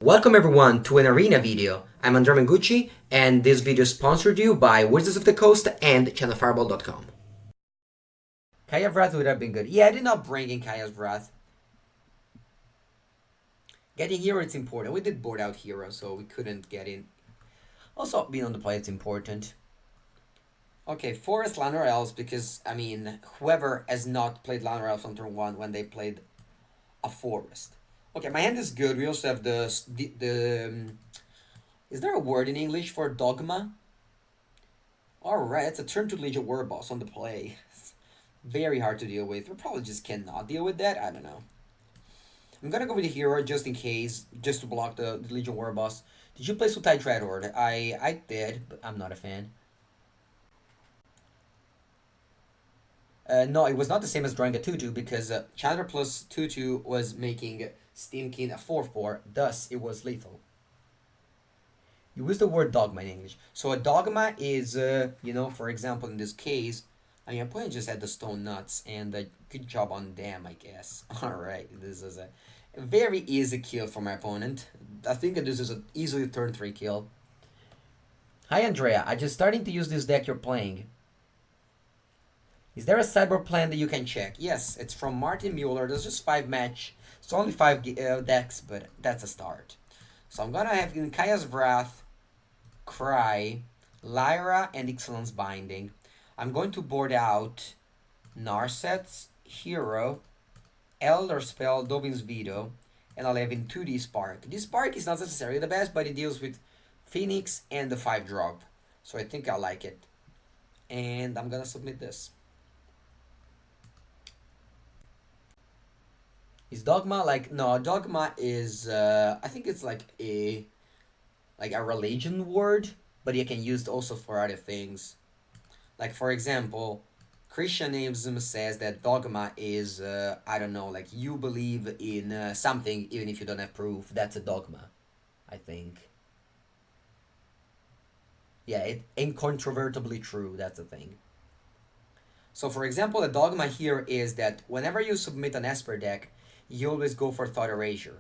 Welcome everyone to an arena video. I'm Andrea Mengucci, and this video is sponsored you by Wizards of the Coast and channelfireball.com. Kaya's Wrath would have been good. Yeah, I did not bring in Kaya's Wrath. Getting hero it's important. We did board out hero, so we couldn't get in. Also, being on the play it's important. Okay, Forest Llanowar Elves, because, I mean, whoever has not played Llanowar Elves on turn 1 when they played a forest. Okay, my hand is good. We also have is there a word in English for dogma? Alright, it's a turn 2 Legion War Boss on the play. It's very hard to deal with. We probably just cannot deal with that. I don't know. I'm gonna go with the hero just in case, just to block the Legion War Boss. Did you play Sultai Dreadhorde? I did, but I'm not a fan. No, it was not the same as drawing a 2-2 because Chandler plus 2-2 was making Steamkin a 4-4, thus it was lethal. You use the word dogma in English. So a dogma is, for example, in this case, I mean, my opponent just had the stone nuts, and good job on them, I guess. Alright, this is a very easy kill for my opponent. I think this is an easily turn 3 kill. Hi Andrea, I just starting to use this deck you're playing. Is there a sideboard plan that you can check? Yes, it's from Martin Muller. There's just 5 match. It's only 5 decks, but that's a start. So I'm gonna have in Kaya's Wrath, Cry, Lyra, and Ixalan's Binding. I'm going to board out Narset's Hero, Elder Spell, Dovin's Veto, and I'll have in 2D Spark. This Spark is not necessarily the best, but it deals with Phoenix and the 5-drop. So I think I like it. And I'm gonna submit this. Is dogma like no? Dogma is I think it's like a religion word, but you can use it also for other things. Like for example, Christianism says that dogma is I don't know, like you believe in something even if you don't have proof. That's a dogma, I think. Yeah, it incontrovertibly true. That's a thing. So for example, the dogma here is that whenever you submit an Esper deck, you always go for Thought Erasure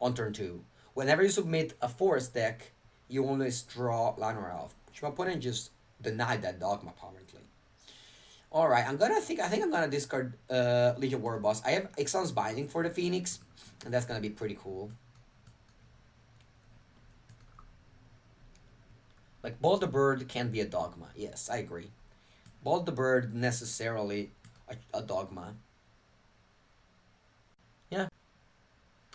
on turn 2. Whenever you submit a Forest deck, you always draw Llanowar Elf. Which my opponent just denied that dogma, apparently. Alright, I think I'm gonna discard Legion War Boss. I have Ixalan's Binding for the Phoenix, and that's gonna be pretty cool. Like, Bolt the Bird can be a dogma. Yes, I agree. Bolt the Bird necessarily a dogma. Yeah.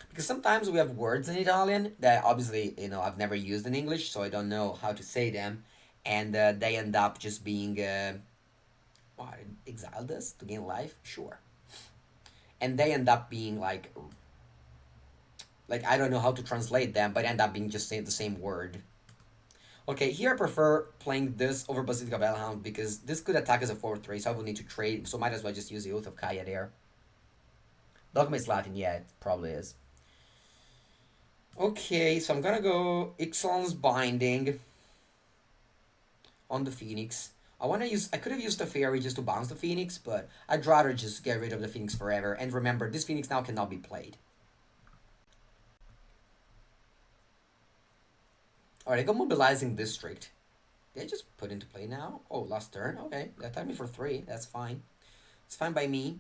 Because sometimes we have words in Italian that obviously, I've never used in English, so I don't know how to say them. And they end up just being, what, exiled us to gain life? Sure. And they end up being like, I don't know how to translate them, but end up being just the same word. Okay, here I prefer playing this over Basilica Bellhound because this could attack as a 4-3, so I will need to trade, so might as well just use the Oath of Kaya there. Dogma is Latin, yeah, it probably is. Okay, so I'm gonna go Ixalan's Binding on the Phoenix. I could have used the Fairy just to bounce the Phoenix, but I'd rather just get rid of the Phoenix forever. And remember, this Phoenix now cannot be played. Alright, I got Mobilizing District. Did I just put into play now? Oh, last turn? Okay, that attacked me for 3. That's fine. It's fine by me.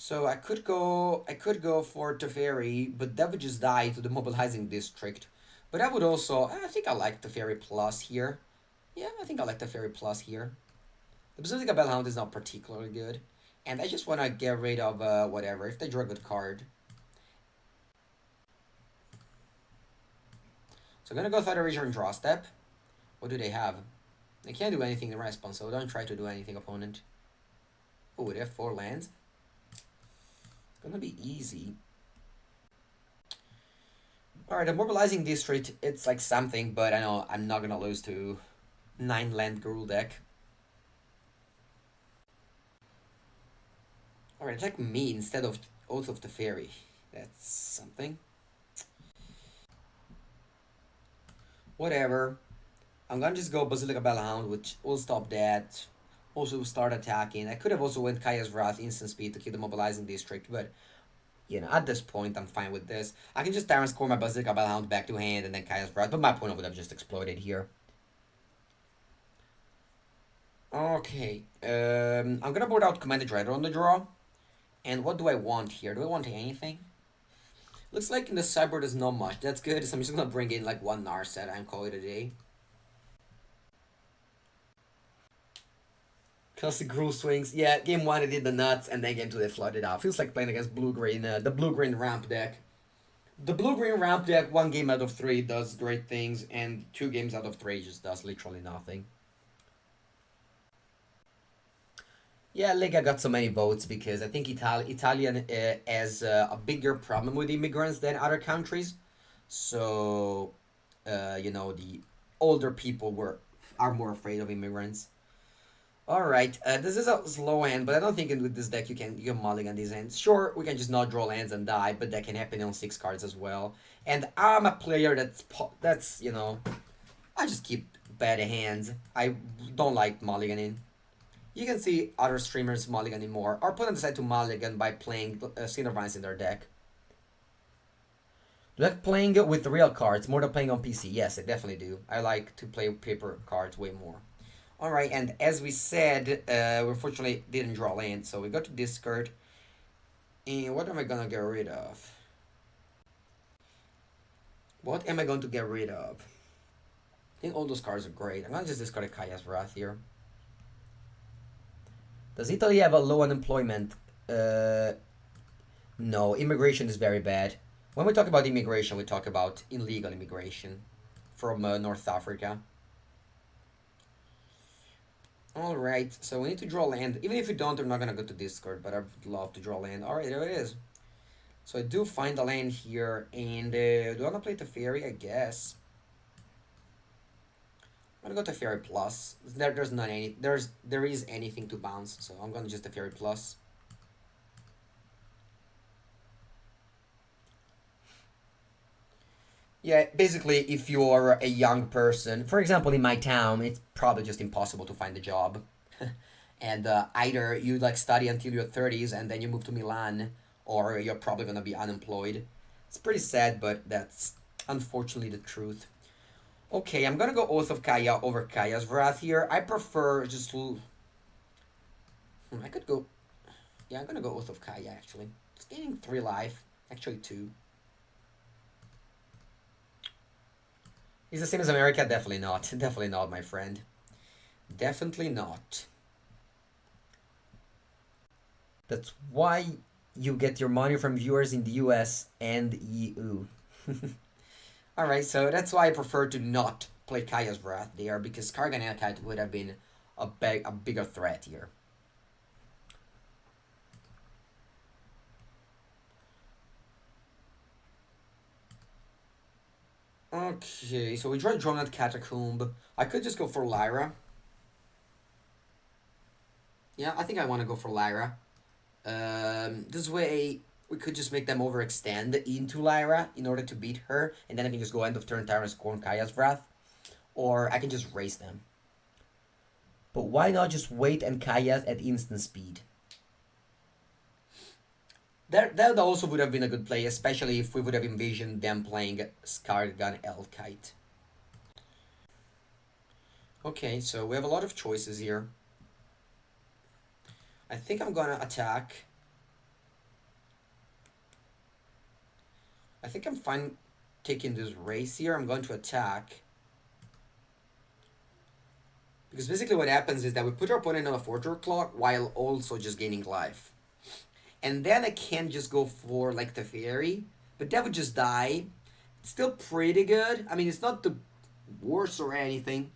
So I could go for Teferi, but that would just die to the Mobilizing District. But I would also, I think I like Teferi Plus here. Yeah, I think I like Teferi Plus here. The Basilica Bellhound is not particularly good. And I just want to get rid of whatever, if they draw a good card. So I'm going to go Thought Erasure and draw step. What do they have? They can't do anything in response, so don't try to do anything, opponent. Oh, they have 4 lands. It's going to be easy. Alright, the Mobilizing District, it's like something, but I know I'm not going to lose to 9 land Gruul deck. Alright, attack me instead of Oath of the Fairy. That's something. Whatever. I'm gonna just go Basilica Bellhound, which will stop that. Also start attacking. I could have also went Kaya's Wrath instant speed to kill the Mobilizing District, but You know, at this point, I'm fine with this. I can just Tyrant score my Bazooka Bellhound back to hand and then Kaya's Wrath, but my opponent would have just exploded here. Okay, I'm gonna board out Commanded Rider on the draw. And what do I want here? Do I want anything? Looks like in the sideboard there's not much. That's good, so I'm just gonna bring in like one Narset and call it a day. Classic Gruul swings. Yeah, game 1 it did the nuts, and then game 2 they flooded out. Feels like playing against blue-green, the blue-green ramp deck. The blue-green ramp deck, 1 game out of 3 does great things, and 2 games out of 3 just does literally nothing. Yeah, Lega got so many votes because I think Italian has a bigger problem with immigrants than other countries. So, you know, the older people are more afraid of immigrants. All right, this is a slow hand, but I don't think with this deck you can mulligan these hands. Sure, we can just not draw lands and die, but that can happen on 6 cards as well. And I'm a player that's you know, I just keep bad hands. I don't like mulliganing. You can see other streamers mulliganing more. Our opponent decided to mulligan by playing Cinder Vines in their deck. Like playing with real cards more than playing on PC. Yes, I definitely do. I like to play paper cards way more. Alright, and as we said, we unfortunately didn't draw land, so we got to discard. And what am I gonna get rid of? What am I going to get rid of? I think all those cards are great. I'm gonna just discard a Kaya's Wrath here. Does Italy have a low unemployment? No, immigration is very bad. When we talk about immigration, we talk about illegal immigration from North Africa. Alright, so we need to draw land. Even if we don't, I'm not gonna go to discard, but I'd love to draw land. Alright, there it is. So I do find a land here, and do I wanna play Teferi? I guess. I'm gonna go Teferi Plus. There's not any there is anything to bounce, so I'm gonna just Teferi Plus. Yeah, basically, if you're a young person, for example, in my town, it's probably just impossible to find a job. And either you like study until your 30s and then you move to Milan, or you're probably gonna be unemployed. It's pretty sad, but that's unfortunately the truth. Okay, I'm gonna go Oath of Kaya over Kaya's Wrath here. I prefer just. I could go. Yeah, I'm gonna go Oath of Kaya actually. It's gaining 3 life, actually 2. Is the same as America? Definitely not. Definitely not, my friend. Definitely not. That's why you get your money from viewers in the US and EU. Alright, so that's why I prefer to not play Kaya's Wrath there, because Kargan Elkite would have been a bigger threat here. Okay, so we tried drawing at Catacomb. I could just go for Lyra. Yeah, I think I want to go for Lyra. This way, we could just make them overextend into Lyra in order to beat her, and then I can just go end of turn Tyrant's Scorn Kaya's Wrath. Or I can just race them. But why not just wait and Kaya's at instant speed? That also would have been a good play, especially if we would have envisioned them playing Skargan Elkite. Okay, so we have a lot of choices here. I think I'm gonna attack. I think I'm fine taking this race here. I'm going to attack. Because basically what happens is that we put our opponent on a 4-turn clock while also just gaining life. And then I can just go for like the Teferi, but that would just die. It's still pretty good. I mean, it's not the worst or anything.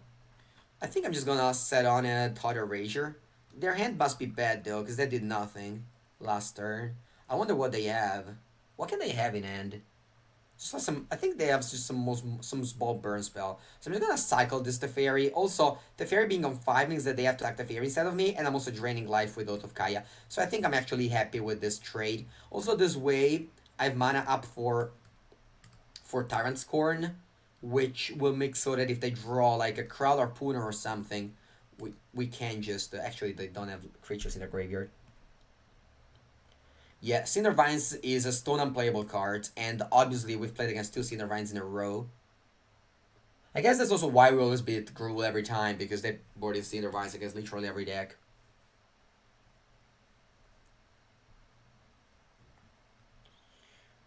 I think I'm just gonna set on a Thought Erasure. Their hand must be bad though, because they did nothing last turn. I wonder what they have. What can they have in hand? Just some. I think they have just some small burn spell. So I'm just gonna cycle this Teferi. Also, Teferi being on 5 means that they have to act Teferi instead of me, and I'm also draining life with Oath of Kaya. So I think I'm actually happy with this trade. Also, this way I have mana up for Tyrant Scorn, which will make so that if they draw like a Krell or Puna or something, we can just actually they don't have creatures in their graveyard. Yeah, Cinder Vines is a stone unplayable card, and obviously we've played against two Cinder Vines in a row. I guess that's also why we always beat Gruul every time, because they boarded Cinder Vines against literally every deck.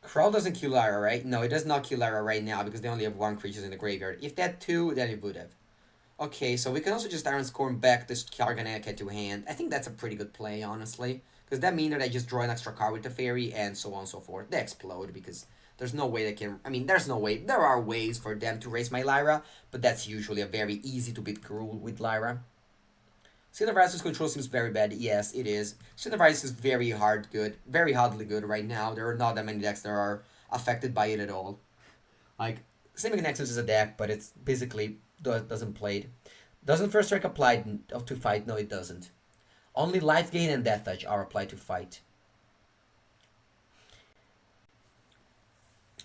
Crawl doesn't kill Lyra, right? No, it does not kill Lyra right now because they only have one creature in the graveyard. If that two, then it would have. Okay, so we can also just Iron Scorn back this Karganeka to hand. I think that's a pretty good play, honestly. Because that means that I just draw an extra card with the Fairy and so on and so forth. They explode because there's no way they can... I mean, there's no way. There are ways for them to raise my Lyra, but that's usually a very easy to beat Gruul with Lyra. Cindervice's control seems very bad. Yes, it is. Cindervice is very hardly good right now. There are not that many decks that are affected by it at all. Like, Simic Nexus is a deck, but it's basically doesn't play it. Doesn't First Strike apply to fight? No, it doesn't. Only Life Gain and Death Touch are applied to fight.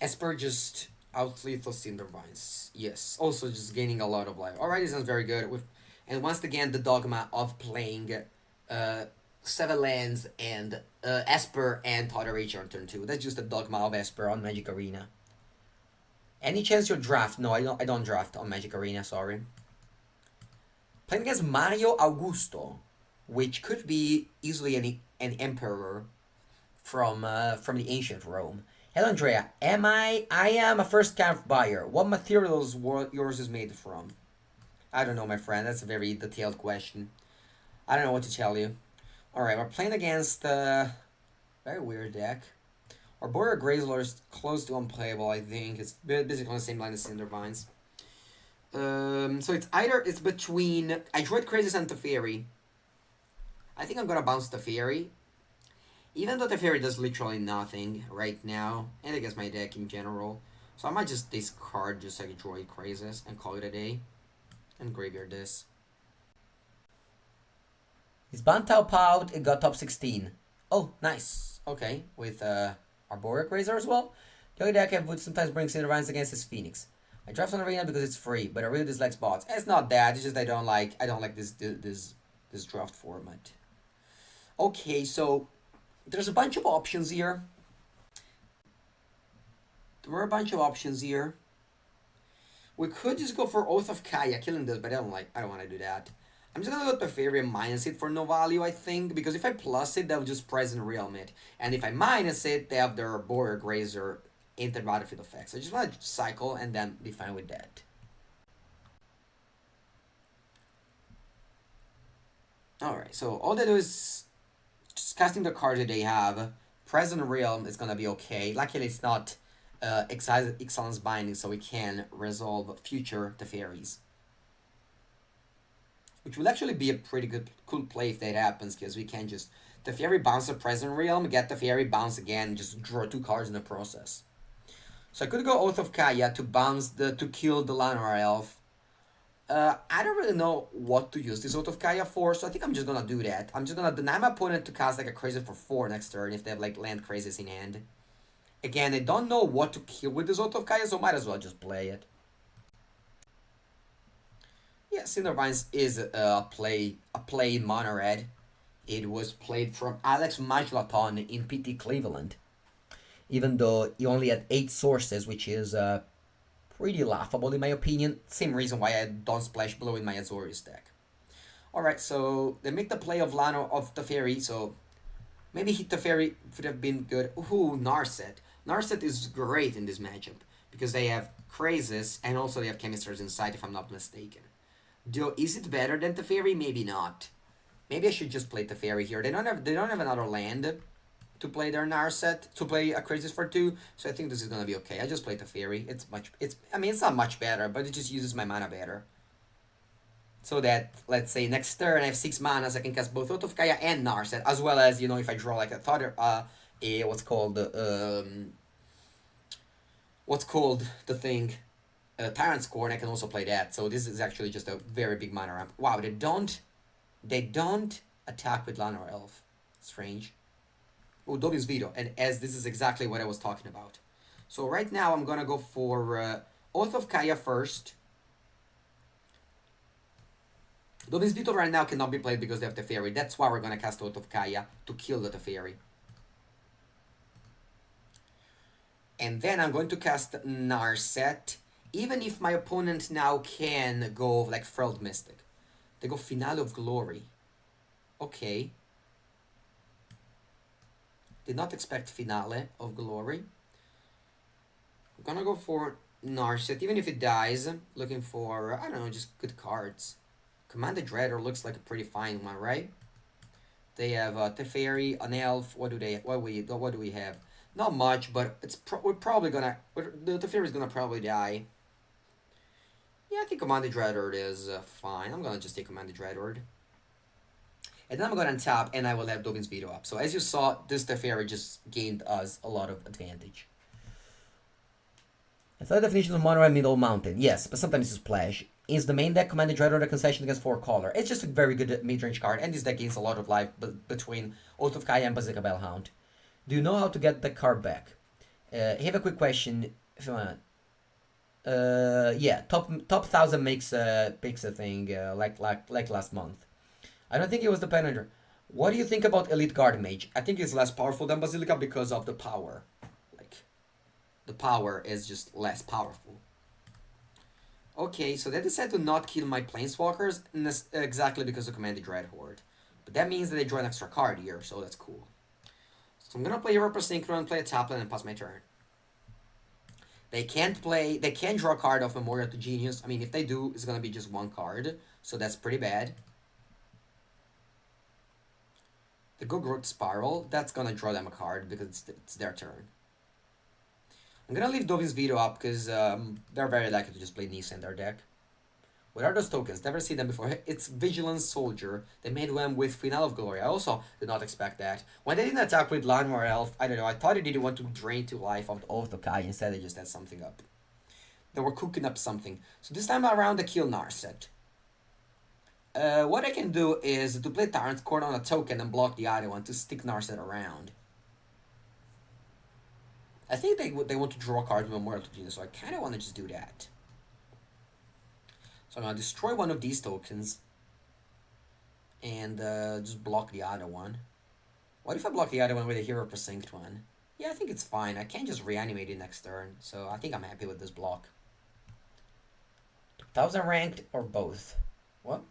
Esper just out lethal Cindervines. Yes, also just gaining a lot of life. Alright, this sounds very good. And once again, the dogma of playing 7 lands and Esper and Totterage on turn 2. That's just the dogma of Esper on Magic Arena. Any chance you'll draft? No, I don't draft on Magic Arena, sorry. Playing against Mario Augusto, which could be easily an emperor from the ancient Rome. Hello, Andrea. I am a first calf buyer. What materials yours is made from? I don't know, my friend. That's a very detailed question. I don't know what to tell you. Alright, we're playing against a very weird deck. Our Border Graveler is close to unplayable, I think. It's basically on the same line as Cindervines. So it's between... I drew it Crazy and Teferi. I think I'm gonna bounce Teferi. Even though Teferi does literally nothing right now. And against my deck in general. So I might just discard just like Droid Crazes and call it a day. And graveyard this. His Bantao Pout, it got top 16. Oh, nice. Okay, with Arboric Razor as well. The only deck I would sometimes bring Cindervines against is Phoenix. I draft on Arena because it's free, but I really dislike spots. It's not that, it's just I don't like this draft format. Okay, so there's a bunch of options here. There were a bunch of options here. We could just go for Oath of Kaya, killing this, but I don't want to do that. I'm just gonna go to Fairy and minus it for no value, I think, because if I plus it, they'll just present realm it. And if I minus it, they have their Border Grazer into battlefield effects. I just want to cycle and then be fine with that. Alright, so all they do is just casting the cards that they have. Present realm is gonna be okay. Luckily, it's not Exil's Binding, so we can resolve future Teferis. Which will actually be a pretty cool play if that happens, because we can just Teferi bounce the Present Realm, get Teferi bounce again, and just draw 2 cards in the process. So I could go Oath of Kaya to kill the Llanowar Elf. I don't really know what to use this Oath of Kaya for, so I think I'm just gonna do that. I'm just gonna deny my opponent to cast like a Crazy for 4 next turn if they have like land Crazes in hand. Again, I don't know what to kill with this Oath of Kaya, so might as well just play it. Yeah, Cindervines is a play in Mono Red. It was played from Alex Majlaton in PT Cleveland. Even though he only had 8 sources, which is pretty laughable in my opinion. Same reason why I don't Splash Blue in my Azorius deck. Alright, so they make the play of Teferi, so maybe Teferi would have been good. Ooh, Narset. Narset is great in this matchup, because they have Crazes, and also they have Chemisters inside, if I'm not mistaken. Is it better than Teferi? Maybe not. Maybe I should just play Teferi here. They don't have another land to play their Narset, to play a Crazes for 2, so I think this is gonna be okay. I just play Teferi. It's not much better, but it just uses my mana better. So that, let's say, next turn I have 6 manas, I can cast both Oath of Kaya and Narset, as well as, if I draw like what's called the thing? Tyrant's Scorn, I can also play that. So this is actually just a very big mana ramp. Wow, they don't attack with Llanowar Elf. Strange. Oh, Dovin's Veto, and as this is exactly what I was talking about. So right now I'm gonna go for Oath of Kaya first. Dovin's Veto right now cannot be played because they have Teferi. That's why we're gonna cast Oath of Kaya to kill the Teferi. And then I'm going to cast Narset, even if my opponent now can go like Frilled Mystic. They go Finale of Glory. Okay. Did not expect Finale of Glory. I'm gonna go for Narset, even if it dies. Looking for, I don't know, just good cards. Commander Dreader looks like a pretty fine one, right? They have Teferi, an elf. What do we have? Not much, but we're probably gonna. The Teferi's gonna probably die. Yeah, I think Commander Dreadord is fine. I'm gonna just take Commander Dreadord. And then I'm gonna untap and I will have Dovin's Veto up. So as you saw, this Teferi just gained us a lot of advantage. I thought the definition of mono and middle mountain. Yes, but sometimes it's splash. Is the main deck Commander Dreadord a concession against 4 color? It's just a very good mid-range card, and this deck gains a lot of life between Oath of Kaya and Bazooka Bellhound. Do you know how to get the card back? I have a quick question. If you want. Yeah, top 1000 makes a thing like last month. I don't think it was the Penetrator. What do you think about Elite Guard Mage? I think it's less powerful than Basilica because of the power. Like, the power is just less powerful. Okay, so they decided to not kill my Planeswalkers exactly because of Commander Dreadhorde. But that means that they draw an extra card here, so that's cool. So I'm gonna play Europa Synchron, play a Tapland, and pass my turn. They can't draw a card off Memorial to Genius. I mean, if they do, it's gonna be just one card, so that's pretty bad. The Go Growth Spiral, that's gonna draw them a card because it's their turn. I'm gonna leave Dovin's Veto up because they're very likely to just play Nissa in their deck. What are those tokens? Never seen them before. It's Vigilance Soldier. They made them with Finale of Glory. I also did not expect that. When they didn't attack with Llanowar Elf, I don't know, I thought they didn't want to drain to life of the Oath of Kai. Instead, they just had something up. They were cooking up something. So this time around, they kill Narset. What I can do is to play Tyrant's Court on a token and block the other one to stick Narset around. I think they want to draw a card with Memorial to Genius, so I kind of want to just do that. So I'm going to destroy one of these tokens and just block the other one. What if I block the other one with a Hero Precinct one? Yeah, I think it's fine. I can just reanimate it next turn, so I think I'm happy with this block. 2000 ranked or both? What?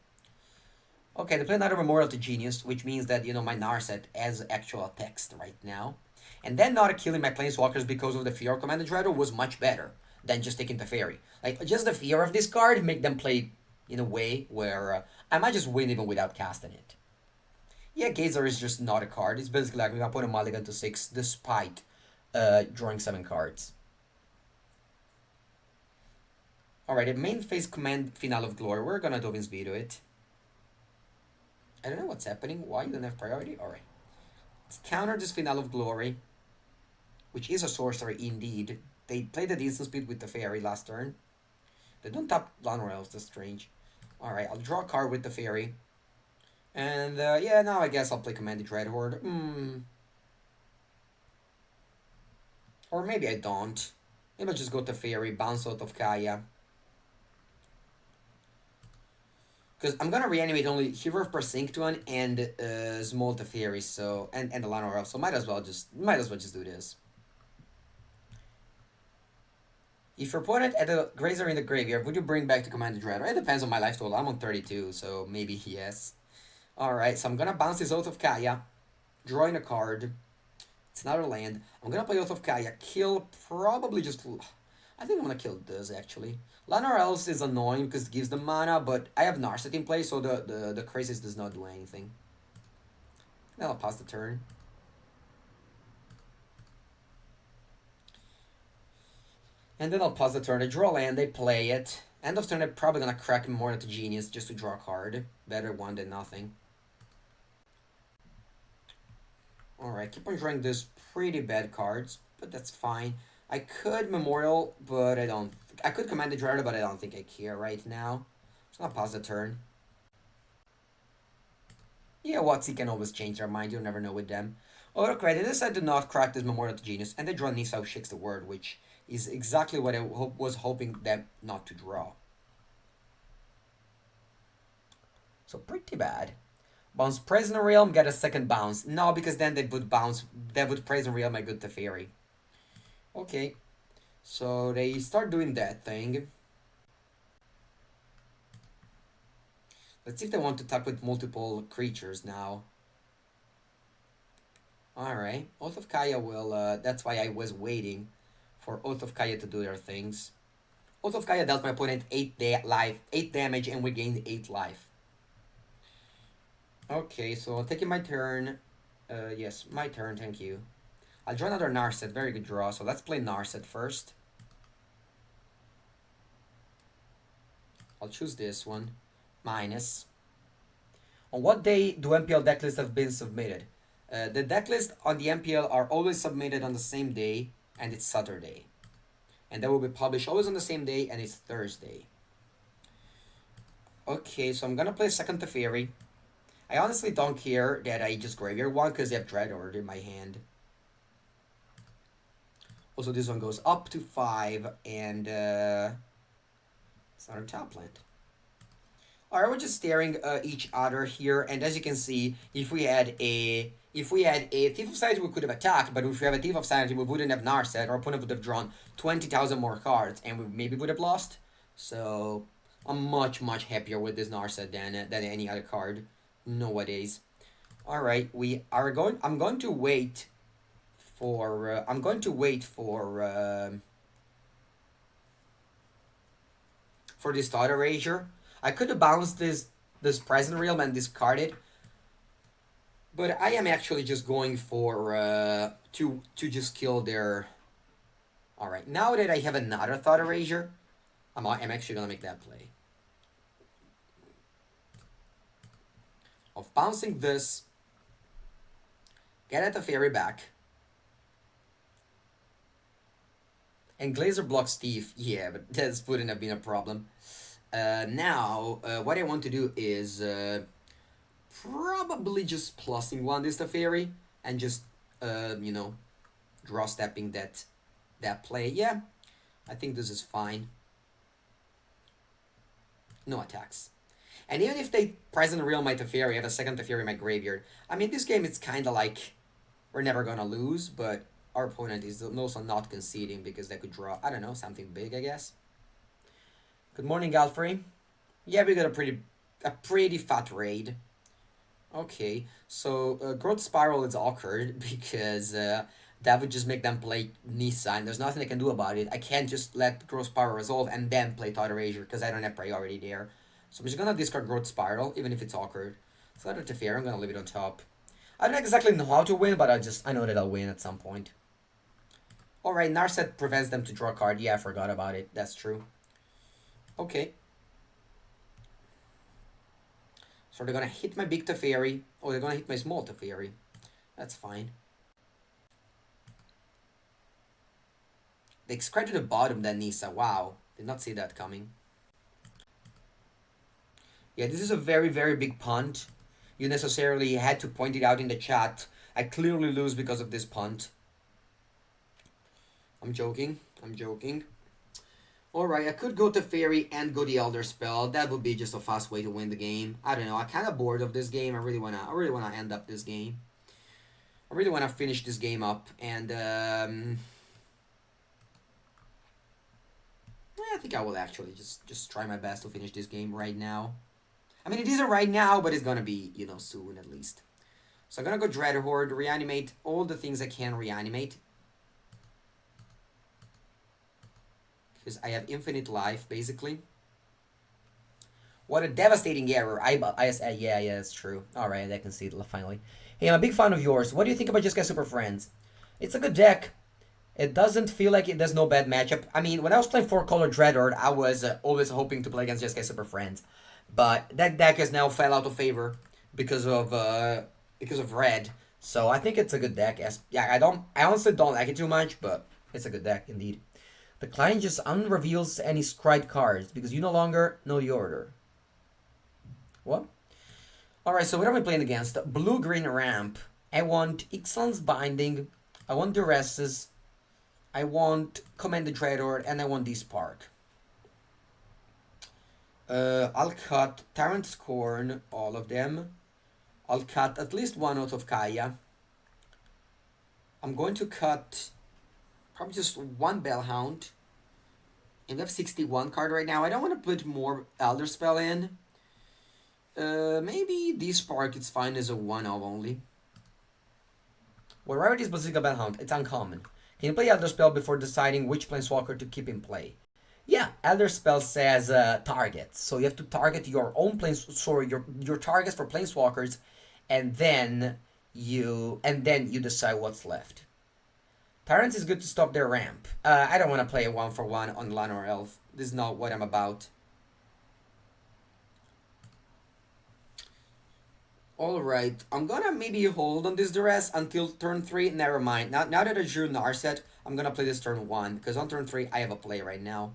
Okay, they play another Memorial to Genius, which means that, you know, my Narset has actual text right now. And then not killing my Planeswalkers because of the fear of Commander Dreader was much better than just taking the Teferi. Like, just the fear of this card make them play in a way where I might just win even without casting it. Yeah, Gazer is just not a card. It's basically like we're gonna put a mulligan to 6 despite drawing 7 cards. Alright, the main phase command Finale of Glory. We're gonna Dovin's Veto it. I don't know what's happening. Why you don't have priority? Alright. Let's counter this Finale of Glory, which is a sorcery indeed. They played the instant speed with the Fairy last turn. They don't tap Llanowar Elves, that's strange. Alright, I'll draw a card with the Fairy. And yeah, now I guess I'll play Commander Dreadhorde. Or maybe I don't. Maybe I'll just go to Fairy, bounce out of Kaya. Because I'm gonna reanimate only Hero of Persinctuan and Small Teferi, so and the Llanowar Elf, so might as well just do this. If your opponent had a Grazer in the graveyard, would you bring back the Commander Dreader? It depends on my life total. I'm on 32, so maybe yes. Alright, so I'm gonna bounce this Oath of Kaya, drawing a card. It's another land. I'm gonna play Oath of Kaya, kill probably just... I think I'm gonna kill this actually. Llanowar Elves is annoying because it gives them mana, but I have Narset in play, so the Crisis does not do anything. Then I'll pass the turn. And then I'll pause the turn. They draw land, they play it. End of turn, I'm probably gonna crack more into Genius just to draw a card. Better one than nothing. Alright, keep on drawing these pretty bad cards, but that's fine. I could Memorial, but I don't. I could Command the Dreader, but I don't think I care right now. So I'll pause the turn. Yeah, WotC can always change their mind. You'll never know with them. Okay, they decided to not crack this Memorial to Genius, and they draw Nissa who Shakes the Word, which is exactly what I was hoping them not to draw. So pretty bad. Bounce Prisoner Realm, get a second bounce. No, because then they would bounce. They would Prisoner Realm my good Teferi. Okay, so they start doing that thing. Let's see if they want to attack with multiple creatures now. Alright, Oath of Kaya will, that's why I was waiting for Oath of Kaya to do their things. Oath of Kaya dealt my opponent 8 damage, and we gained 8 life. Okay, so taking my turn. Yes, my turn, thank you. I'll draw another Narset, very good draw, so let's play Narset first. I'll choose this one. Minus. On what day do MPL decklists have been submitted? The decklists on the MPL are always submitted on the same day, and it's Saturday. And they will be published always on the same day, and it's Thursday. Okay, so I'm gonna play second Teferi. I honestly don't care that I just graveyard one because they have Dreadhorde in my hand. Also, this one goes up to 5, and it's another top land. Alright, we're just staring each other here, and as you can see, if we had a Thief of Sanity, we could have attacked, but if we have a Thief of Sanity, we wouldn't have Narset. Our opponent would have drawn 20,000 more cards, and we maybe would have lost. So, I'm much, much happier with this Narset than any other card nowadays. Alright, I'm going to wait for, for this Thought Erasure. I could have bounced this Present Realm and discarded, but I am actually just going for to just kill their. All right, now that I have another Thought Erasure, I'm actually gonna make that play of bouncing this, get at the fairy back, and Glazer blocks Thief. Yeah, but that wouldn't have been a problem. Now, what I want to do is probably just plussing one this Teferi and just you know, draw stepping that play. Yeah, I think this is fine. No attacks. And even if they present real my Teferi, I have a second Teferi in my graveyard. I mean, this game it's kind of like we're never gonna lose, but our opponent is also not conceding because they could draw, I don't know, something big, I guess. Good morning, Godfrey. Yeah, we got a pretty fat raid. Okay, so Growth Spiral is awkward because that would just make them play Nissa, and there's nothing I can do about it. I can't just let Growth Spiral resolve and then play Thought Erasure because I don't have priority there. So I'm just gonna discard Growth Spiral, even if it's awkward. So out of Teferi, I'm gonna leave it on top. I don't exactly know how to win, but I know that I'll win at some point. Alright, Narset prevents them to draw a card. Yeah, I forgot about it. That's true. Okay. So they're gonna hit my big Teferi. Oh, they're gonna hit my small Teferi. That's fine. They scratch to the bottom then Nissa. Wow. Did not see that coming. Yeah, this is a very, very big punt. You necessarily had to point it out in the chat. I clearly lose because of this punt. I'm joking. I'm joking. Alright, I could go to Fairy and go the Elder Spell. That would be just a fast way to win the game. I don't know. I'm kind of bored of this game. I really wanna end up this game. I really wanna finish this game up, and I think I will actually just try my best to finish this game right now. I mean, it isn't right now, but it's gonna be, you know, soon at least. So I'm gonna go Dreadhorde, reanimate all the things I can reanimate. Because I have infinite life, basically. What a devastating error. Yeah, that's true. Alright, I can see it finally. Hey, I'm a big fan of yours. What do you think about Just Guys Super Friends? It's a good deck. It doesn't feel like there's no bad matchup. I mean, when I was playing 4-color Dreadhorde, I was always hoping to play against Just Guys Super Friends. But that deck has now fell out of favor because of red. So I think it's a good deck. I honestly don't like it too much, but it's a good deck indeed. The client just unreveals any scribed cards because you no longer know the order. What? Alright, so what am I playing against? Blue-green ramp. I want Ixalan's Binding. I want Duresses. I want Command the Dreadhorde, and I want D-Spark. I'll cut Tyrant Scorn, all of them. I'll cut at least one out of Kaya. I'm going to cut Probably just one Bellhound. And we have 61 card right now. I don't want to put more Elder Spell in. Maybe this Spark is fine as a 1-of only. What rarity is Basilica Bellhound? It's uncommon. Can you play Elder Spell before deciding which Planeswalker to keep in play? Yeah, Elder Spell says target. So you have to target your own your targets for Planeswalkers, and then you decide what's left. Tyrants is good to stop their ramp. I don't want to play a 1-for-1 on Land or Elf. This is not what I'm about. Alright, I'm gonna maybe hold on this duress until turn 3. Never mind. Now that I drew Narset, I'm gonna play this turn 1. Because on turn 3, I have a play right now.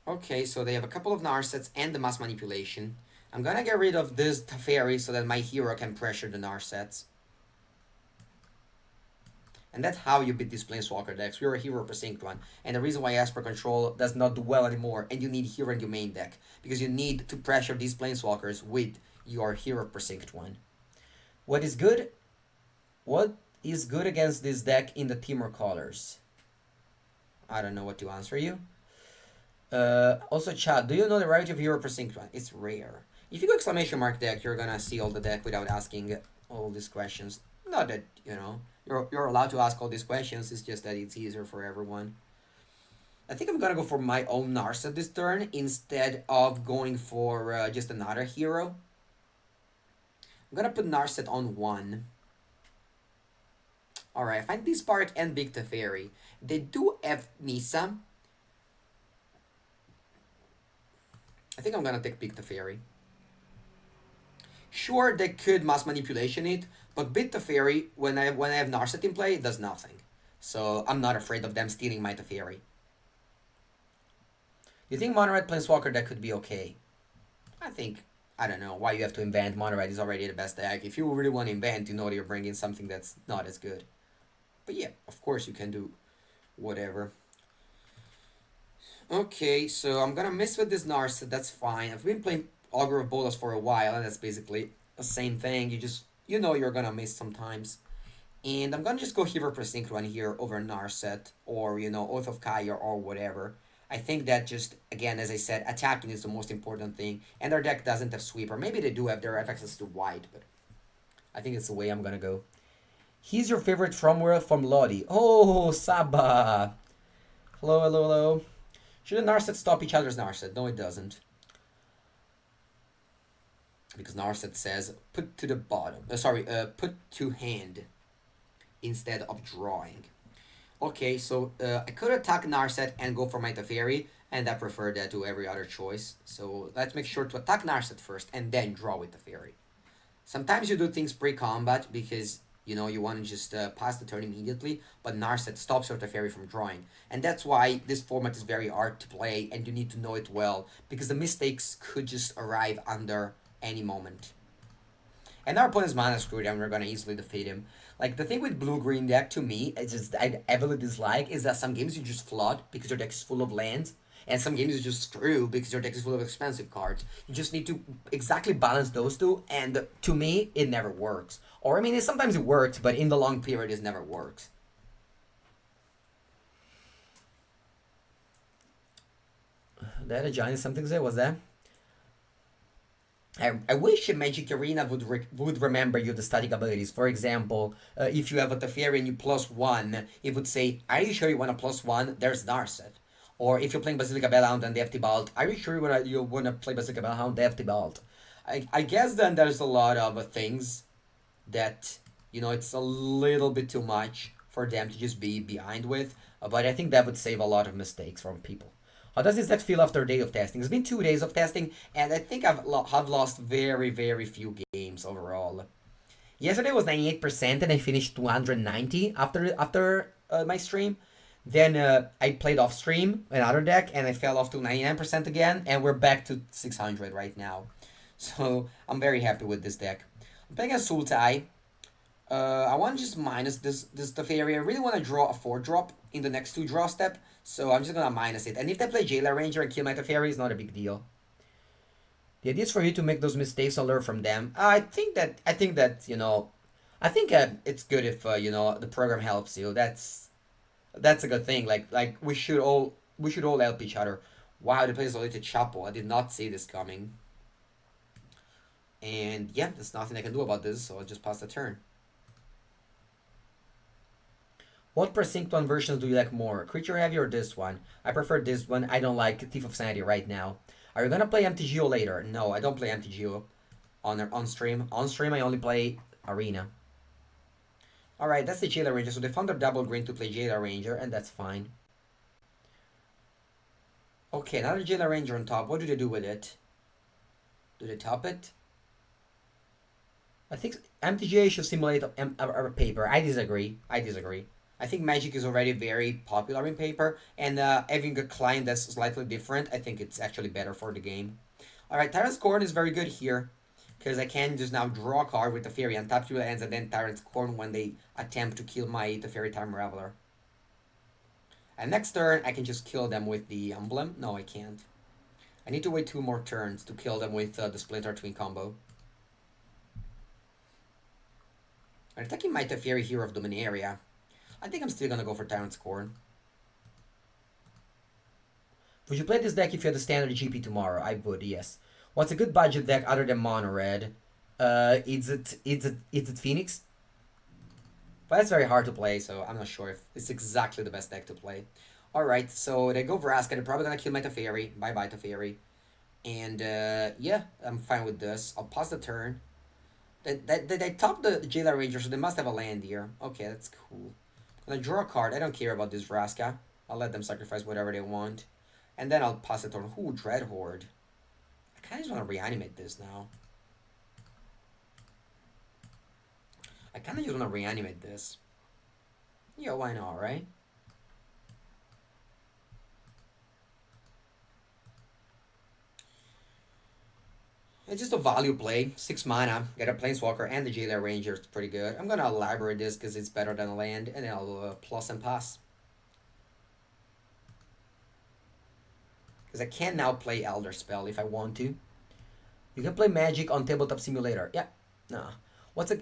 Okay, so they have a couple of Narsets and the Mass Manipulation. I'm gonna get rid of this Teferi so that my hero can pressure the Narsets. And that's how you beat these Planeswalker decks. You're a hero precinct one. And the reason why Esper Control does not do well anymore, and you need hero in your main deck. Because you need to pressure these Planeswalkers with your hero precinct one. What is good? What is good against this deck in the Timur colors? I don't know what to answer you. Also, chat, do you know the rarity of hero precinct one? It's rare. If you go exclamation mark deck, you're gonna see all the deck without asking all these questions. Not that, you know, you're allowed to ask all these questions, it's just that it's easier for everyone. I think I'm gonna go for my own Narset this turn instead of going for just another hero. I'm gonna put Narset on 1. Alright, I find this Spark and Big Teferi. They do have Misa. I think I'm gonna take Big Teferi. Sure, they could Mass Manipulation it, but Big Teferi, when I have Narset in play, it does nothing. So I'm not afraid of them stealing my Teferi. You think Mono Red Planeswalker deck could be okay? I don't know why you have to invent. Mono Red is already the best deck. If you really want to invent, you know that you're bringing something that's not as good. But yeah, of course you can do whatever. Okay, so I'm gonna mess with this Narset, that's fine. I've been playing Augur of Bolas for a while, and that's basically the same thing. You know you're gonna miss sometimes. And I'm gonna just go Hero Precinct one here over Narset, or, you know, Oath of Kaya or whatever. I think that just, again, as I said, attacking is the most important thing. And their deck doesn't have Sweeper. Maybe they do have their access to White, but I think it's the way I'm gonna go. He's your favorite from where? From Lodi. Oh, Saba. Hello, hello, hello. Should the Narset stop each other's Narset? No, it doesn't. Because Narset says put to the bottom. Put to hand instead of drawing. Okay, so I could attack Narset and go for my Teferi, and I prefer that to every other choice. So let's make sure to attack Narset first and then draw with Teferi. Sometimes you do things pre-combat because, you know, you want to just pass the turn immediately, but Narset stops your Teferi from drawing. And that's why this format is very hard to play, and you need to know it well, because the mistakes could just arrive under any moment. And our opponent's mana screwed and we're gonna easily defeat him. Like, the thing with blue-green deck, to me, I heavily dislike, is that some games you just flood because your deck is full of lands, and some games you just screw because your deck is full of expensive cards. You just need to exactly balance those two, and to me, it never works. Or, I mean, sometimes it works, but in the long period, it never works. That a giant something say? What's that? I wish Magic Arena would remember you the static abilities. For example, if you have a Teferi and you +1, it would say, are you sure you want a +1? There's Narset. Or if you're playing Basilica Bellhound and they have Tibalt, are you sure you want to play Basilica Bellhound? They have Tibalt. I guess then there's a lot of things that, you know, it's a little bit too much for them to just be behind with. But I think that would save a lot of mistakes from people. How does this deck feel after a day of testing? It's been 2 days of testing, and I think I've lost very, very few games overall. Yesterday was 98%, and I finished 290 after my stream. Then I played off stream another deck, and I fell off to 99% again, and we're back to 600 right now. So I'm very happy with this deck. I'm playing a Sultai. I want to just minus this Teferi. I really want to draw a 4-drop in the next 2 draw step, so I'm just going to minus it. And if they play Jailer Ranger and kill my Teferi, it's not a big deal. The idea is for you to make those mistakes and learn from them. I think that, you know, I think it's good if the program helps you. That's a good thing. Like we should all help each other. Wow, the place is to Chapo. I did not see this coming. And yeah, there's nothing I can do about this, so I'll just pass the turn. What precinct one versions do you like more? Creature heavy or this one? I prefer this one. I don't like Thief of Sanity right now. Are you gonna play MTGO later? No, I don't play MTGO on stream. On stream, I only play Arena. Alright, that's the Jailer Ranger. So they found a double green to play Jailer Ranger, and that's fine. Okay, another Jailer Ranger on top. What do they do with it? Do they top it? I think MTGA should simulate a paper. I disagree. I disagree. I think Magic is already very popular in paper, and having a client that's slightly different, I think it's actually better for the game. Alright, Tyrant's Corn is very good here, because I can just now draw a card with the Fairy and tap two lands, and then Tyrant's Corn when they attempt to kill my Teferi Time Raveler. And next turn, I can just kill them with the Emblem. No, I can't. I need to wait 2 more turns to kill them with the Splinter Twin combo. I'm attacking my Teferi Hero of Dominaria. I think I'm still gonna go for Tyrant's Corn. Would you play this deck if you had the standard GP tomorrow? I would, yes. What's a good budget deck other than Mono Red? Is it Phoenix? But that's very hard to play, so I'm not sure if it's exactly the best deck to play. Alright, so they go Vraska. They're probably gonna kill my Teferi. Bye-bye, Teferi. And, yeah, I'm fine with this. I'll pause the turn. They top the Jailer Ranger, so they must have a land here. Okay, that's cool. I'm gonna draw a card. I don't care about this Vraska. I'll let them sacrifice whatever they want. And then I'll pass the turn. Ooh, Dread Horde. I kinda just wanna reanimate this now. I kinda just wanna reanimate this. Yeah, why not, right? It's just a value play. 6 mana, get a Planeswalker and the Jailer Ranger. It's pretty good. I'm gonna elaborate this because it's better than a land, and then I'll plus and pass. Because I can now play Elder Spell if I want to. You can play Magic on Tabletop Simulator. Yeah, no.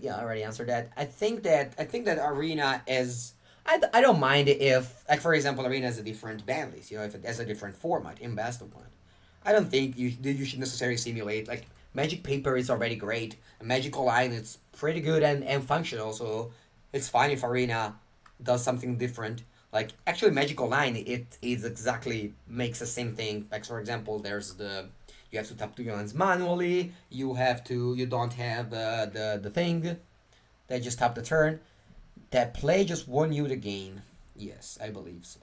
Yeah, I already answered that. I think that Arena is. I don't mind if, like, for example, Arena has a different ban list. If it has a different format in Best of One. I don't think you should necessarily simulate. Like, Magic Paper is already great. And Magic Online is pretty good and functional, so it's fine if Arena does something different. Like, actually, Magic Online, it is exactly makes the same thing. Like, for example, there's you have to tap 2 lands manually. You don't have the thing. They just tap the turn. That play just won you the game. Yes, I believe so.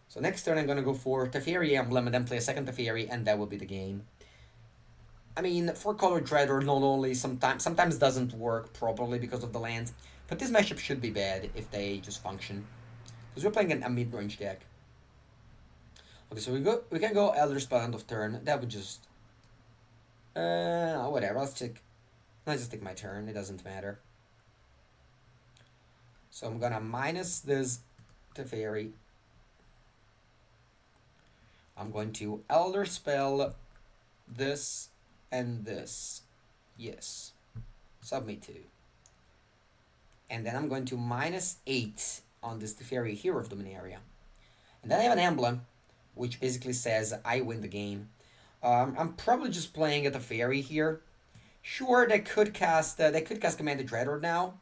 So next turn I'm gonna go for Teferi Emblem and then play a second Teferi, and that will be the game. I mean, 4-color Dreader not only sometimes doesn't work properly because of the lands, but this matchup should be bad if they just function. Because we're playing a mid-range deck. Okay, so we can go Elder Spell end of turn. That would just whatever, let's just take my turn, it doesn't matter. So I'm gonna minus this Teferi. I'm going to Elder Spell this and this. Yes. Submit to. And then I'm going to -8 on this Teferi Hero of Dominaria. And then I have an emblem, which basically says I win the game. I'm probably just playing at the Teferi here. Sure, they could cast Commander Dreadhorde now.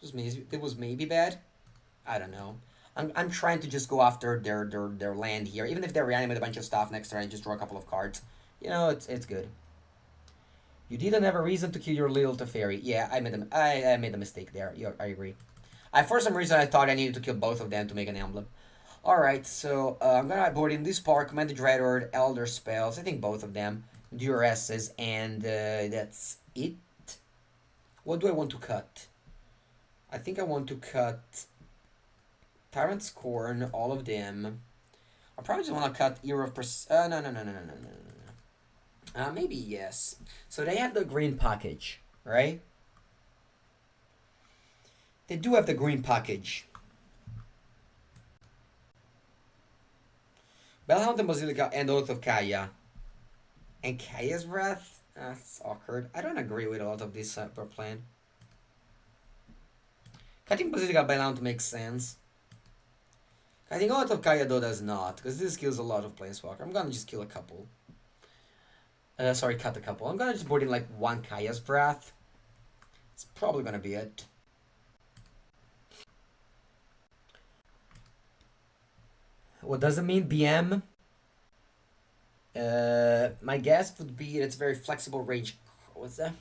It was maybe bad. I don't know. I'm trying to just go after their land here, even if they reanimate a bunch of stuff next turn and just draw a couple of cards. It's good. You didn't have a reason to kill your little Teferi. Yeah, I made a mistake there. Yeah, I agree. For some reason I thought I needed to kill both of them to make an emblem. Alright, so I'm gonna board in this part, Commander Dreadhorde, Elder Spells, I think both of them, Duresses, and that's it. What do I want to cut? I think I want to cut Tyrant's Corn, all of them. I probably just want to cut Era of no. Maybe yes. So they have the green package, right? They do have the green package. Bellhound and Basilica and Oath of Kaya. And Kaya's Wrath? That's awkward. I don't agree with a lot of this plan. I think Basilica Bailout makes sense. I think Oath of Kaya though does not, because this kills a lot of Planeswalker. I'm gonna just kill a couple. Sorry, cut a couple. I'm gonna just board in like one Kaya's Breath. It's probably gonna be it. What does it mean, BM? My guess would be it's very flexible range. What's that?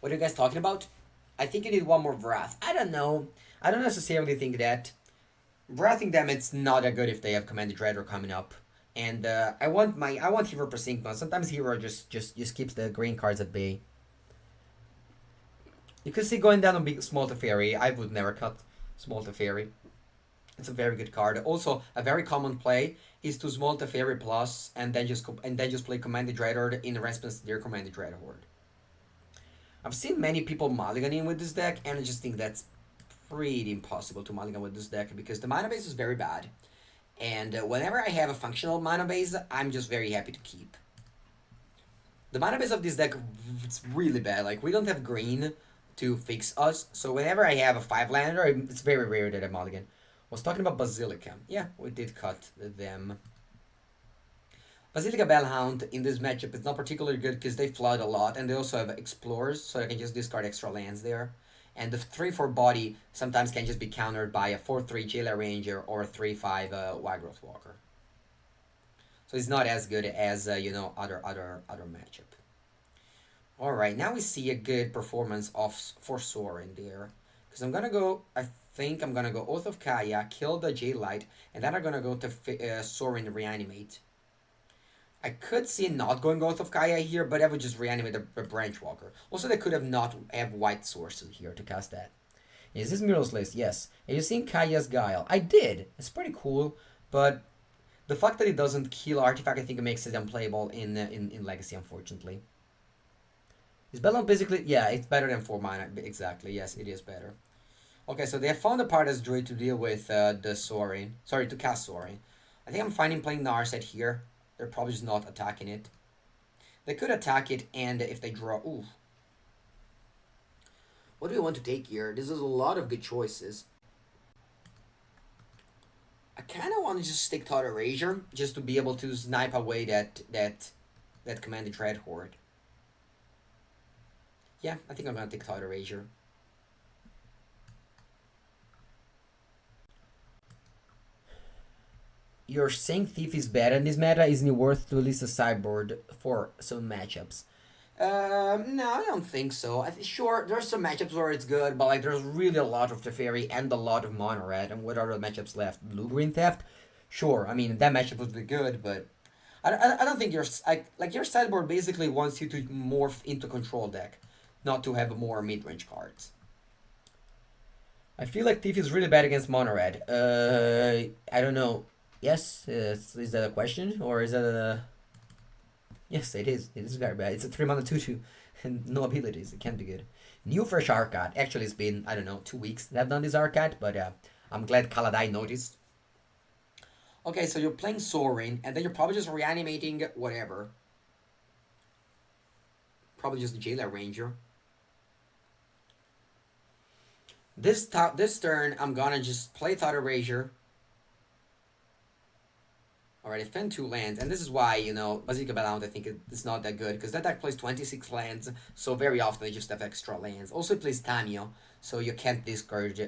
What are you guys talking about? I think you need one more Wrath. I don't know. I don't necessarily think that. Wrathing them, it's not that good if they have Commanded Dreader coming up. And I want Hero Precinct, but sometimes Hero just keeps the green cards at bay. You could see going down on big Small Teferi. I would never cut Small Teferi. It's a very good card. Also, a very common play is to Small Teferi plus and then just play Commanded Dreadhorde in response to their Commanded Dreadhorde. I've seen many people mulliganing with this deck, and I just think that's pretty impossible to mulligan with this deck because the mana base is very bad. And whenever I have a functional mana base, I'm just very happy to keep. The mana base of this deck, it's really bad. Like, we don't have green to fix us, so whenever I have a 5-lander, it's very rare that I mulligan. I was talking about Basilica. Yeah, we did cut them. Basilica Bellhound in this matchup is not particularly good because they flood a lot, and they also have Explorers, so I can just discard extra lands there. And the 3/4 body sometimes can just be countered by a 4/3 Jailer Ranger or a 3/5 Wildgrowth Walker. So it's not as good as other matchup. All right, now we see a good performance for Sorin there, because I'm gonna go. I think I'm gonna go Oath of Kaya, kill the J-Light, and then I'm gonna go to Sorin Reanimate. I could see not going Oath of Kaya here, but I would just reanimate a Branch Walker. Also, they could have not have white sources here to cast that. Is this Mirror's List? Yes. Have you seen Kaya's Guile? I did. It's pretty cool, but the fact that it doesn't kill artifact, I think it makes it unplayable in Legacy, unfortunately. Is Bellon basically... Yeah, it's better than 4 mana. Exactly, yes, it is better. Okay, so they have found a Pardas Druid to deal with the Sorin. Sorry, to cast Sorin. I think I'm finding playing Narset here. They're probably just not attacking it. They could attack it, and if they draw... Ooh. What do we want to take here? This is a lot of good choices. I kind of want to just stick Thought Erasure, just to be able to snipe away that Commanded Dreadhorde. Yeah, I think I'm going to take Thought Erasure. You're saying Thief is bad in this meta? Isn't it worth to list a sideboard for some matchups? No, I don't think so. Sure, there's some matchups where it's good, but like there's really a lot of Teferi and a lot of Mono Red. And what are the matchups left? Blue-Green Theft? Sure, I mean, that matchup would be good, but I don't think your sideboard basically wants you to morph into control deck, not to have more mid-range cards. I feel like Thief is really bad against Mono Red. I don't know. Yes, is that a question? Or is that a... Yes, it is. It is very bad. It's a 3-mana 2/2 and no abilities. It can't be good. New fresh Arcade. Actually, it's been, I don't know, 2 weeks that I've done this Arcade, but I'm glad Kaladai noticed. Okay, so you're playing Sorin, and then you're probably just reanimating whatever. Probably just the Jailer Ranger. This turn, I'm gonna just play Thought Erasure. Alright, I found 2 lands, and this is why, Basilica Bellhound, I think it's not that good, because that deck plays 26 lands, so very often they just have extra lands. Also, it plays Tamiyo, so you can't discourage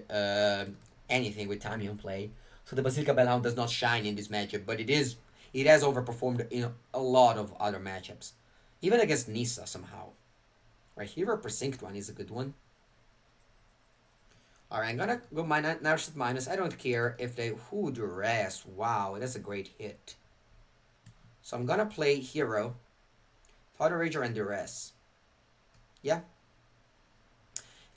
anything with Tamiyo in play. So the Basilica Bellhound does not shine in this matchup, but it has overperformed in a lot of other matchups. Even against Nissa, somehow. Right, Hero Precinct one is a good one. Alright, I'm gonna go Narset minus. I don't care if they... Ooh, Duress. Wow, that's a great hit. So I'm gonna play Hero, Thought Erasure, and Duress. Yeah.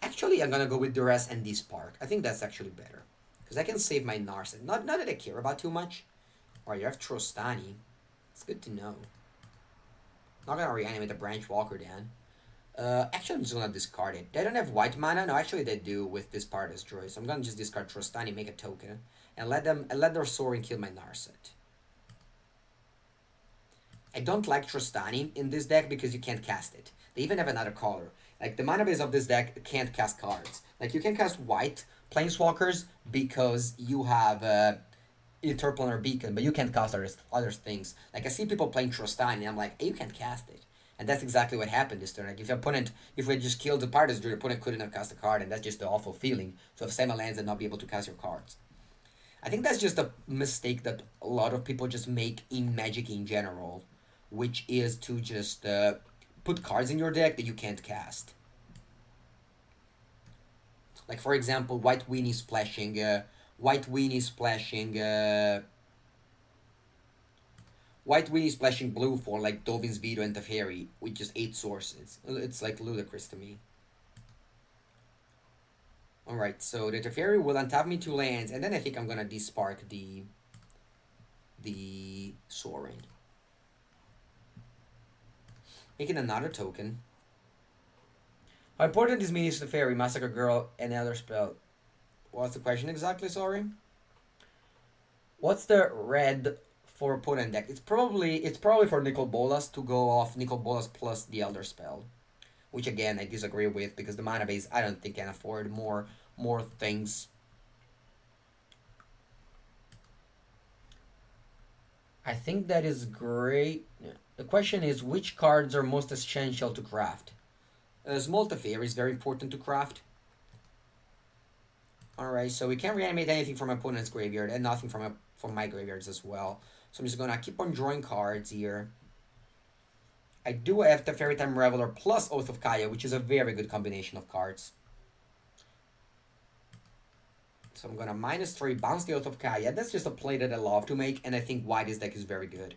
Actually, I'm gonna go with Duress and D-Spark. I think that's actually better. Because I can save my Narset. Not that I care about too much. Alright, you have Trostani. It's good to know. Not gonna reanimate the Branch Walker then. Actually, I'm just gonna discard it. They don't have white mana. No, actually they do with this Pardas Druid. So I'm gonna just discard Trostani, make a token, and let their Sorin kill my Narset. I don't like Trostani in this deck because you can't cast it. They even have another color. Like the mana base of this deck can't cast cards. Like you can cast white, planeswalkers because you have Interplanar Beacon, but you can't cast other things. Like I see people playing Trostani, and I'm like, hey, you can't cast it. And that's exactly what happened this turn. Like if we just killed the Partis, your opponent couldn't have cast a card, and that's just the awful feeling to have 7 lands and not be able to cast your cards. I think that's just a mistake that a lot of people just make in Magic in general, which is to just put cards in your deck that you can't cast. Like for example, White Weenie splashing, White Weenie splashing, White Weenie splashing blue for like Dovin's Veto and Teferi with just 8 sources. It's like ludicrous to me. Alright, so the Teferi will untap me 2 lands, and then I think I'm gonna despark the Sorin. Making another token. How important is Minis Teferi, Massacre Girl, and Elder Spell? What's the question exactly, sorry? What's the red for opponent deck? It's probably for Nicol Bolas to go off Nicol Bolas plus the Elder Spell. Which again I disagree with because the mana base I don't think can afford more things. I think that is great. The question is which cards are most essential to craft? Small Teferi is very important to craft. Alright, so we can't reanimate anything from my opponent's graveyard and nothing from my graveyards as well. So I'm just gonna keep on drawing cards here. I do have Teferi Time Reveler plus Oath of Kaya, which is a very good combination of cards. So I'm gonna -3, bounce the Oath of Kaya. That's just a play that I love to make, and I think White's deck is very good.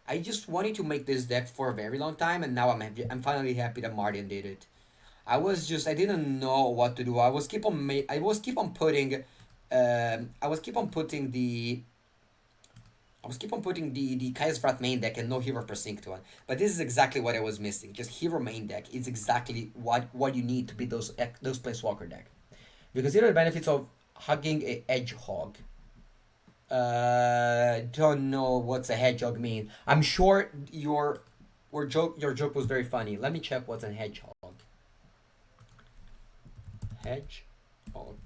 I just wanted to make this deck for a very long time, and now I'm finally happy that Martin did it. I didn't know what to do. I was keep on putting the Kaya's Wrath main deck and no Hero Precinct one. But this is exactly what I was missing. Just Hero main deck is exactly what you need to beat those Planeswalker deck. Because here are the benefits of hugging a hedgehog. Don't know what's a hedgehog mean. I'm sure your joke was very funny. Let me check what's a hedgehog. Hedgehog.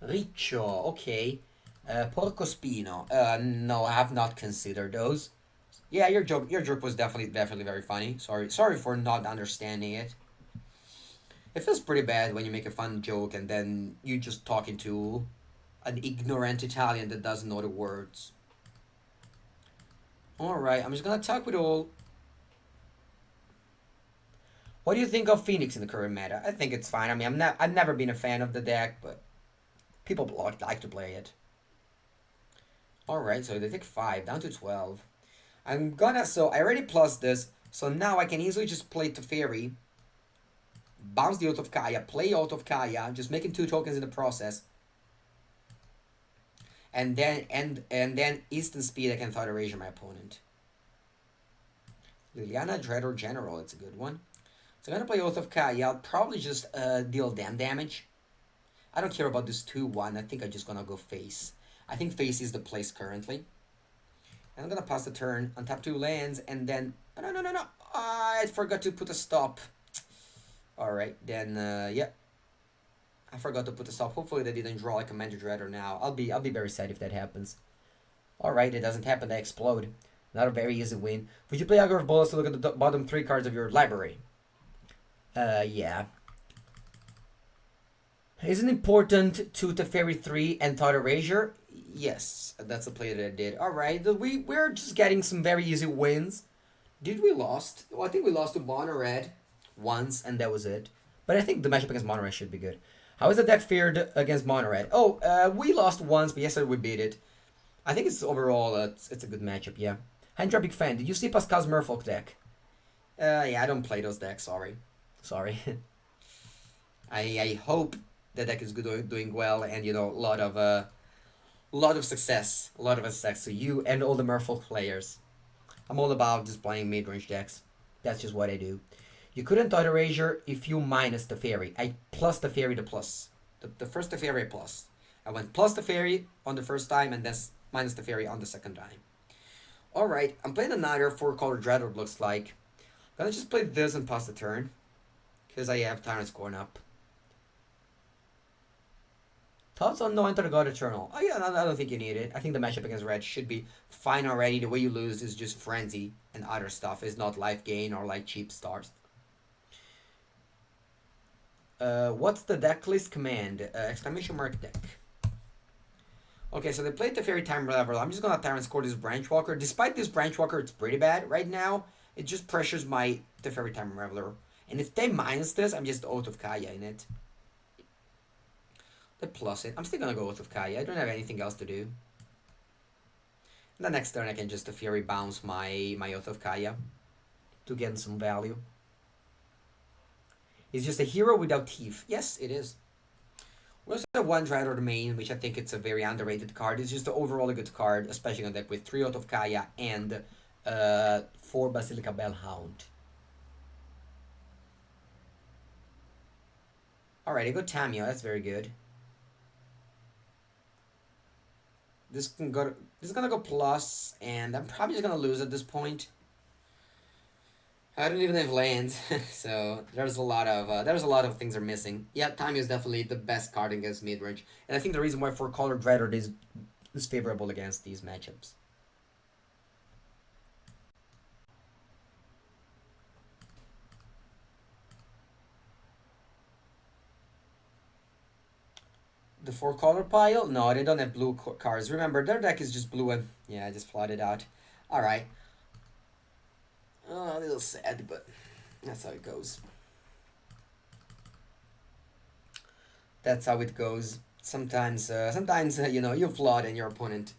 Riccio, okay. Porco Spino. No, I have not considered those. Yeah, your joke was definitely very funny. Sorry for not understanding it. It feels pretty bad when you make a fun joke and then you just talking to an ignorant Italian that doesn't know the words. Alright, I'm just gonna talk with all. What do you think of Phoenix in the current meta? I think it's fine. I mean, I've never been a fan of the deck, but people like to play it. Alright, so they take 5, down to 12. So I already plus this, so now I can easily just play Teferi, bounce the Oath of Kaya, play Oath of Kaya, just making 2 tokens in the process. And then instant speed I can Thought Erasure my opponent. Liliana Dreador General, it's a good one. So I'm gonna play Oath of Kaya. I'll probably just deal damage. I don't care about this 2-1. I think I'm just gonna go face. I think face is the place currently. And I'm gonna pass the turn, untap 2 lands, and then no. I forgot to put a stop. Alright, then yeah. I forgot to put a stop. Hopefully they didn't draw like a Commander Dreader now. I'll be very sad if that happens. Alright, it doesn't happen, they explode. Not a very easy win. Would you play Agar of Bolas to look at the bottom 3 cards of your library? Yeah. Is it important to Teferi 3 and Thought Erasure? Yes, that's the play that I did. Alright, we're just getting some very easy wins. Did we lost? Well, I think we lost to Mono Red once, and that was it. But I think the matchup against Mono Red should be good. How is the deck fared against Mono Red? Oh, we lost once, but yesterday we beat it. I think it's overall, it's a good matchup, yeah. Hydra big fan. Did you see Pascal's Merfolk deck? Yeah, I don't play those decks, sorry. I hope the deck is doing well, and you know, a lot of success to you and all the Merfolk players. I'm all about just playing mid-range decks. That's just what I do. You couldn't Thought Erasure if you minus the fairy. I plus the fairy to plus. The first the fairy plus. I went plus the fairy on the first time and then minus the fairy on the second time. Alright, I'm playing another 4-color Dreadlord looks like. I'm gonna just play this and pass the turn. Because I have Tyrant's Scorn up. Thoughts on no enter the God Eternal? Oh yeah, I don't think you need it. I think the matchup against Red should be fine already. The way you lose is just frenzy and other stuff. It's not life gain or like cheap stars. What's the deck list command? Exclamation mark deck. Okay, so they played the Fairy Time level. I'm just gonna Tyrant score this Branch Walker. Despite this Branch Walker, it's pretty bad right now. It just pressures my the Fairy Time Reveler. And if they minus this, I'm just Oath of Kaya in it. They plus it. I'm still gonna go Oath of Kaya. I don't have anything else to do. And the next turn I can just the Fury bounce my Oath of Kaya to get some value. It's just a hero without teeth. Yes, it is. We also have one Dread or the main, which I think it's a very underrated card. It's just overall a good card, especially on deck with 3 Oath of Kaya and 4 Basilica Bellhound. Alright, I got Tamio. That's very good. This is gonna go plus, and I'm probably just gonna lose at this point. I don't even have lands, so there's a lot of things are missing. Yeah, Tamio is definitely the best card against midrange, and I think the reason why 4-color Dreadhorde is favorable against these matchups. The 4-color pile? No, they don't have blue cards. Remember, their deck is just blue and... Yeah, I just flooded out. Alright. Oh, a little sad, but that's how it goes. That's how it goes. Sometimes you know, you flood and your opponent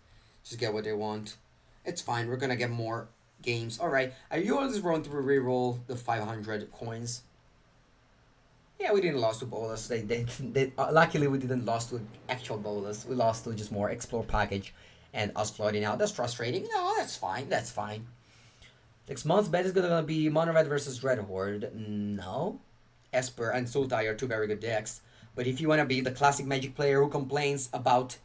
just get what they want. It's fine. We're gonna get more games. Alright. I always want to reroll the 500 coins. Yeah, we didn't lose to Bolus. Luckily, we didn't lose to actual Bolus. We lost to just more Explore package and us floating out. That's frustrating. No, that's fine. That's fine. Next month's bet is gonna be Mono Red versus Dreadhorde. No. Esper and Sultai are two very good decks. But if you want to be the classic Magic player who complains about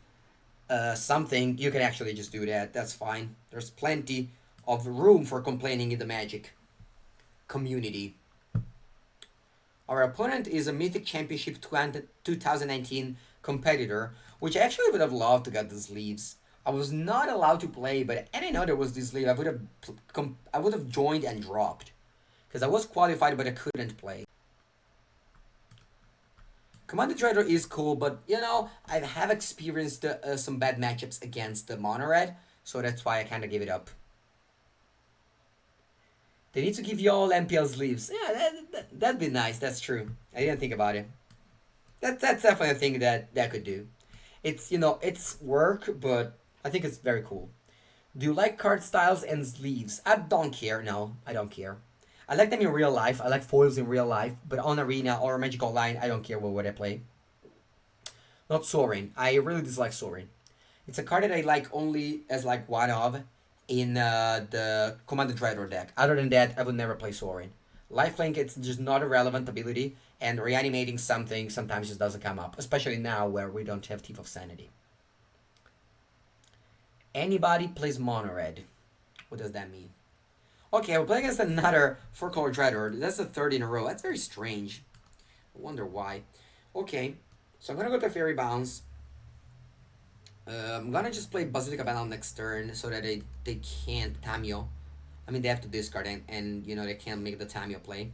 something, you can actually just do that. That's fine. There's plenty of room for complaining in the Magic community. Our opponent is a Mythic Championship 2019 competitor, which I actually would have loved to get the sleeves. I was not allowed to play, but and I know there was this sleeve. I would have joined and dropped, because I was qualified, but I couldn't play. Commander Trader is cool, but you know I have experienced some bad matchups against the Mono Red, so that's why I kind of gave it up. They need to give you all MPL sleeves. Yeah, that'd be nice. That's true. I didn't think about it. That's definitely a thing that could do. It's it's work, but I think it's very cool. Do you like card styles and sleeves? I don't care. No, I don't care. I like them in real life. I like foils in real life, but on Arena or Magic Online, I don't care what I play. Not Soaring. I really dislike Soaring. It's a card that I like only as like one of in the Commander Dreadhorde deck. Other than that, I would never play Soaring. Lifelink, it's just not a relevant ability, and reanimating something sometimes just doesn't come up, especially now where we don't have Thief of Sanity. Anybody plays Mono Red. What does that mean? Okay, we're playing against another 4-color Dreadhorde. That's the third in a row. That's very strange. I wonder why. Okay, so I'm gonna go to Fairy Bounce. I'm gonna just play Basilica Banal next turn so that they can't Tamio. I mean, they have to discard and you know, they can't make the Tamio play.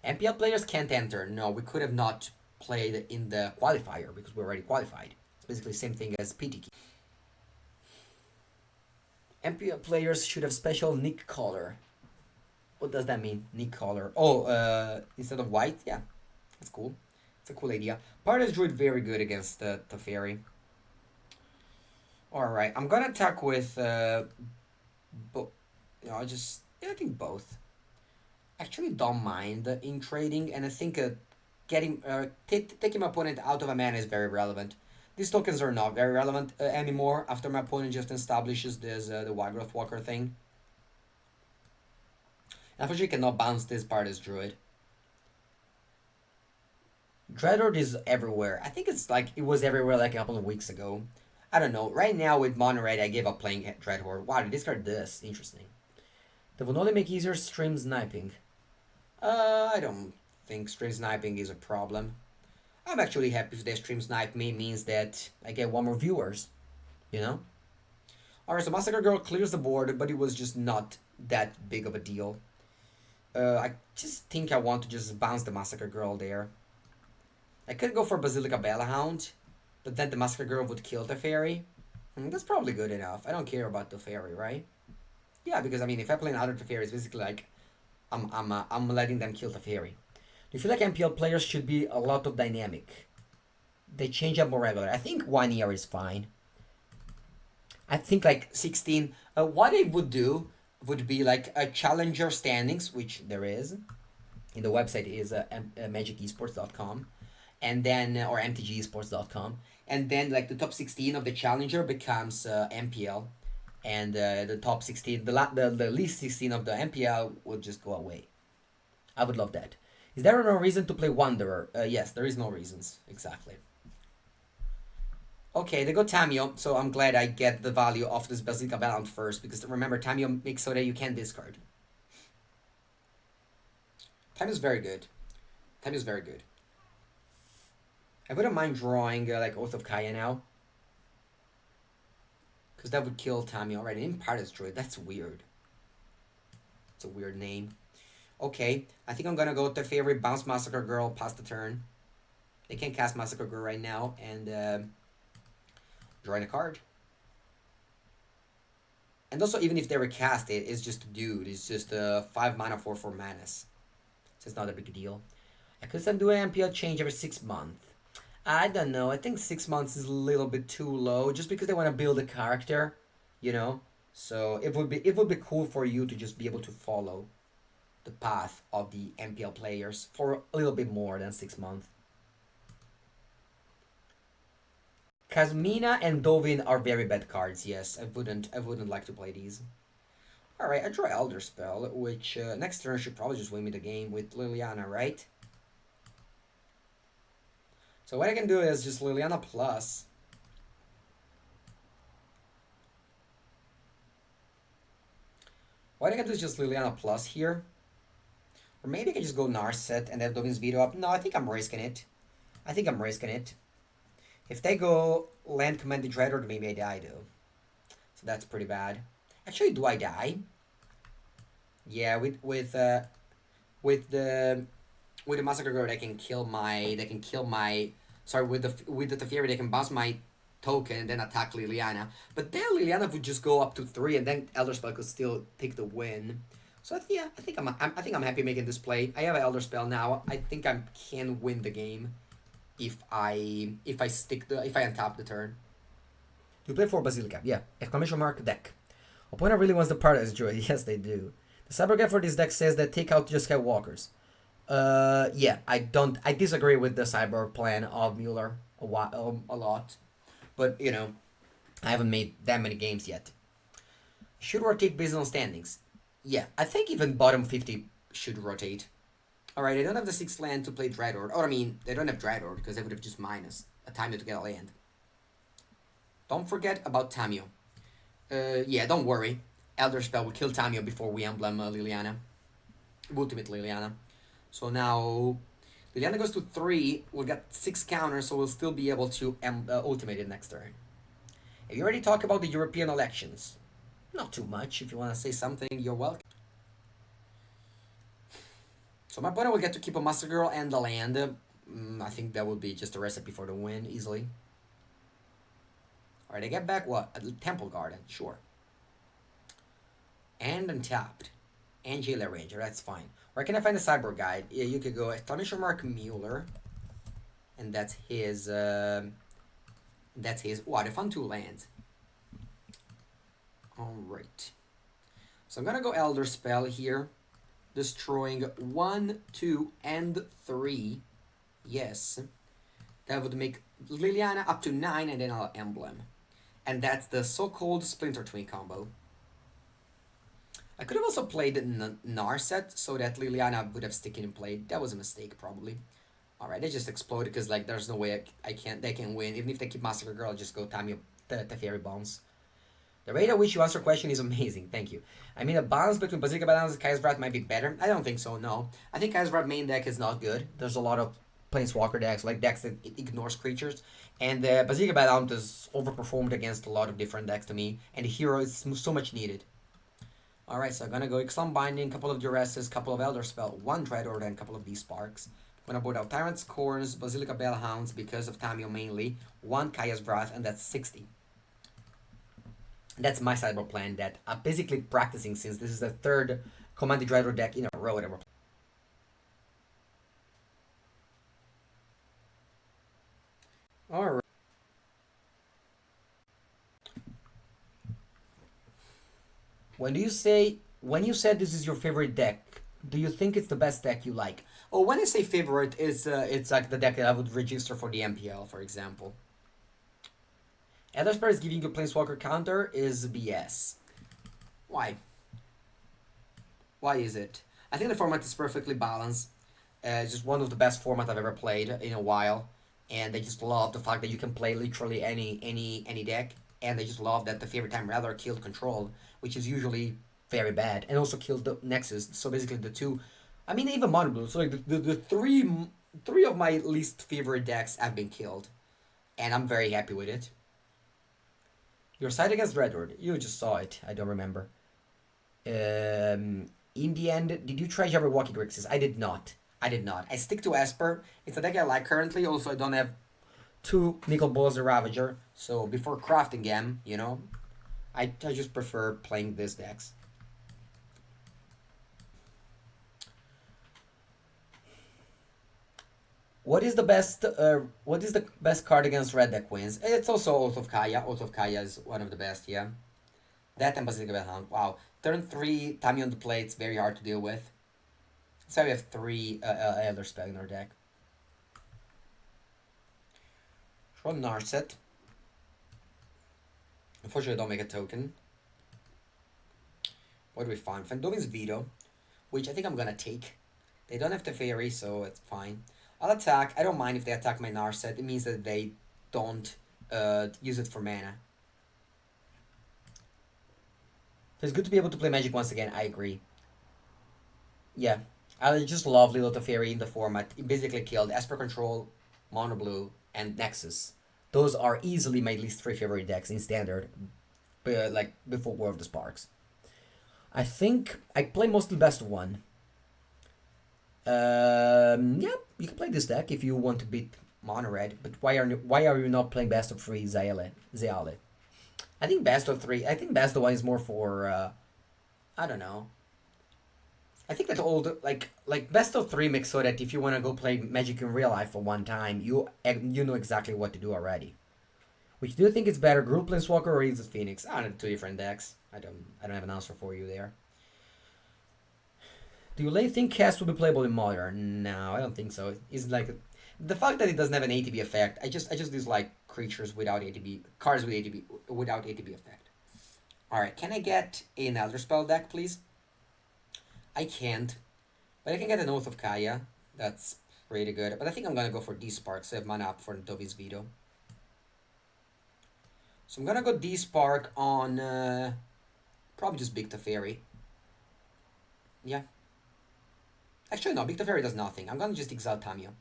MPL players can't enter. No, we could have not played in the qualifier because we're already qualified. It's basically the same thing as PTQ. MPL players should have special nick color. What does that mean? Nick color. Oh, instead of white? Yeah, that's cool. It's a cool idea. Paradise Druid very good against the Fairy. Alright, I'm gonna attack with I think both. Actually don't mind in trading, and I think taking my opponent out of a mana is very relevant. These tokens are not very relevant anymore after my opponent just establishes this the Wildgrowth Walker thing. Unfortunately, cannot bounce this Paradise Druid. Dreadhorde is everywhere. I think it's like it was everywhere like a couple of weeks ago. I don't know. Right now with Mono Red, I gave up playing Dreadhorde. Wow, they discard this. Interesting. They will only make easier stream sniping. I don't think stream sniping is a problem. I'm actually happy if they stream snipe me, means that I get one more viewers, you know? Alright, so Massacre Girl clears the board, but it was just not that big of a deal. I just think I want to just bounce the Massacre Girl there. I could go for Basilica Bellhound, but then the Massacre Girl would kill the fairy. That's probably good enough. I don't care about the fairy, right? Yeah, because I mean, if I play another Teferi, it's basically like I'm letting them kill the fairy. Do you feel like MPL players should be a lot of dynamic? They change up more regular. I think 1 year is fine. I think like 16. What it would do would be like a challenger standings, which there is. In the website is magicesports.com, and then or mtgesports.com, and then like the top 16 of the challenger becomes MPL, and the top 16, the least 16 of the MPL would just go away. I would love that. Is there no reason to play Wanderer? Yes, there is no reasons exactly. Okay, they go Tamio, so I'm glad I get the value of this Basilica Balance first, because remember, Tamio makes so that you can discard. Time is very good. Time is very good. I wouldn't mind drawing like Oath of Kaya now. Because that would kill Tamio already. Impara's Druid, that's weird. It's a weird name. Okay, I think I'm gonna go with the favorite Bounce Massacre Girl past the turn. They can't cast Massacre Girl right now, and drawing a card. And also, even if they recast it, it's just a dude. It's just a 5 mana 4/4 Manus. So it's not a big deal. I could do an MPL change every 6 months. I don't know. I think 6 months is a little bit too low, just because they want to build a character, you know. So it would be cool for you to just be able to follow the path of the MPL players for a little bit more than 6 months. Kazmina and Dovin are very bad cards. Yes, I wouldn't like to play these. All right, I draw Elder Spell, which next turn should probably just win me the game with Liliana, right? So what I can do is just Liliana plus. What I can do is just Liliana plus here. Or maybe I can just go Narset and have Dovin's Veto up. No, I think I'm risking it. I think I'm risking it. If they go Land Commanded Dreadhorde, maybe I die though. So that's pretty bad. Actually, do I die? Yeah, with the Massacre Girl, they can kill my. Sorry, with the Teferi, they can bounce my token and then attack Liliana. But then Liliana would just go up to 3, and then Elder Spell could still take the win. So yeah, I think I'm happy making this play. I have an Elder Spell now. I think I can win the game if I untap the turn. You play for Basilica, yeah. Exclamation mark deck. Opponent really wants the Paradise Druid. Yes, they do. The cyber guide for this deck says that take out just Skywalkers. Yeah, I disagree with the cyber plan of Muller a lot, but you know, I haven't made that many games yet. Should rotate based on standings. Yeah, I think even bottom 50 should rotate. Alright, I don't have the 6th land to play Dreadhorde. Or I mean, they don't have Dreadhorde because they would have just minus a time to get a land. Don't forget about Tamio. Yeah, don't worry. Elder Spell will kill Tamio before we emblem Liliana. Ultimate Liliana. So now Liliana goes to 3. We'll get 6 counters, so we'll still be able to ultimate it next turn. Have you already talked about the European elections? Not too much. If you want to say something, you're welcome. So my opponent will get to keep a Master Girl and the land. I think that would be just a recipe for the win, easily. Alright, I get back what? A Temple Garden, sure. And untapped. And Jailer Ranger, that's fine. Where can I find the Cyber Guide? Yeah, you could go Exclamation Mark Muller. And that's his, wow, they found 2 lands. Alright. So I'm gonna go Elder Spell here. Destroying 1, 2, and 3. Yes. That would make Liliana up to 9, and then I'll emblem. And that's the so-called Splinter Twin combo. I could have also played Narset so that Liliana would have sticking in play. That was a mistake, probably. Alright, they just exploded because like there's no way they can win. Even if they keep Massacre Girl, I'll just go Tamio Teferi Bombs. The rate at which you answer question is amazing, thank you. I mean, a balance between Basilica Balance and Kai's Wrath might be better. I don't think so, no. I think Kai's Wrath main deck is not good. There's a lot of planeswalker decks, like decks that ignores creatures. And the Basilica Badhound is overperformed against a lot of different decks to me, and the hero is so much needed. Alright, so I'm gonna go Ixalan Binding, couple of Duresses, couple of Elder Spell, one Dreadhorde, and a couple of these Sparks. I'm gonna board out Tyrant's Corns, Basilica Bellhounds because of Tamio mainly, one Kaya's Wrath, and that's 60. That's my sideboard plan that I'm basically practicing since this is the third Commanded Dreadhorde deck in a row that we're playing. Alright. When you said this is your favorite deck, do you think it's the best deck you like? Oh, when I say favorite, it's like the deck that I would register for the MPL, for example. Esper is giving you Planeswalker counter is BS. Why? Why is it? I think the format is perfectly balanced. It's just one of the best formats I've ever played in a while, and I just love the fact that you can play literally any deck, and I just love that the favorite time rather killed control, which is usually very bad, and also killed the Nexus. So basically the two, I mean even Mono Blue. So like the three of my least favorite decks have been killed, and I'm very happy with it. Your side against Dreadhorde, you just saw it. I don't remember. In the end, did you try Jabberwocky Grixis? I did not. I did not. I stick to Esper. It's a deck I like currently. Also, I don't have two Nicol Bolas the Ravager. So before crafting them, I just prefer playing these decks. What is the best card against red deck wins? It's also Oath of Kaya. Oath of Kaya is one of the best, yeah. That and Basilica Bellhound. Wow. Turn 3, Tammy on the play, it's very hard to deal with. So we have 3 Elder Spell in our deck. Draw Narset. Unfortunately, I don't make a token. What do we find? Fandovin's Veto, which I think I'm gonna take. They don't have Teferi, so it's fine. I'll attack. I don't mind if they attack my Narset. It means that they don't use it for mana. It's good to be able to play Magic once again, I agree. Yeah, I just love Little Teferi in the format. It basically killed Esper Control, Mono Blue, and Nexus. Those are easily my least 3 favorite decks in Standard, like before War of the Sparks. I think I play mostly best of 1. Yeah, you can play this deck if you want to beat Mono Red, but why are you not playing best of 3 Zeale? I think best of 3. I think best of 1 is more for I don't know. I think that old like best of 3 makes so that if you want to go play Magic in real life for one time, you know exactly what to do already. Which do you think is better, Group Planeswalker or Aegis Phoenix? I don't know, 2 different decks. I don't have an answer for you there. Do you think Cast will be playable in Modern? No, I don't think so. It's like the fact that it doesn't have an ATB effect. I just dislike creatures without ATB, cards with ATB without ATB effect. All right, can I get an Elder Spell deck, please? I can't, but I can get an Oath of Kaya. That's pretty good. But I think I'm gonna go for D-Spark, so I have mana up for Dovi's Veto. So I'm gonna go D-Spark on probably just Big Teferi. Yeah. Actually, no, Big Teferi does nothing. I'm gonna just exile Tamio.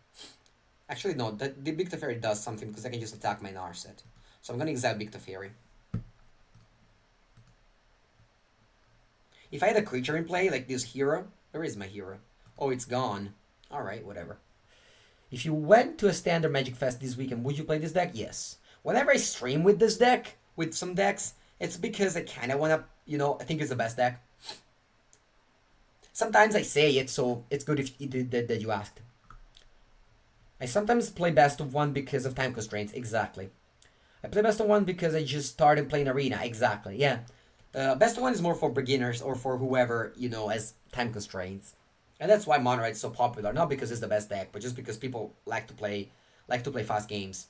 Actually, no, the Big Teferi does something because I can just attack my Narset. So I'm gonna exile Big Teferi. If I had a creature in play, like this hero, where is my hero? Oh, it's gone. Alright, whatever. If you went to a standard Magic Fest this weekend, would you play this deck? Yes. Whenever I stream with this deck, with some decks, it's because I kind of want to, I think it's the best deck. Sometimes I say it, so it's good if that you asked. I sometimes play best of 1 because of time constraints, exactly. I play best of 1 because I just started playing Arena, exactly, yeah. Best of 1 is more for beginners or for whoever, has time constraints. And that's why Mono Red is so popular, not because it's the best deck, but just because people like to play fast games.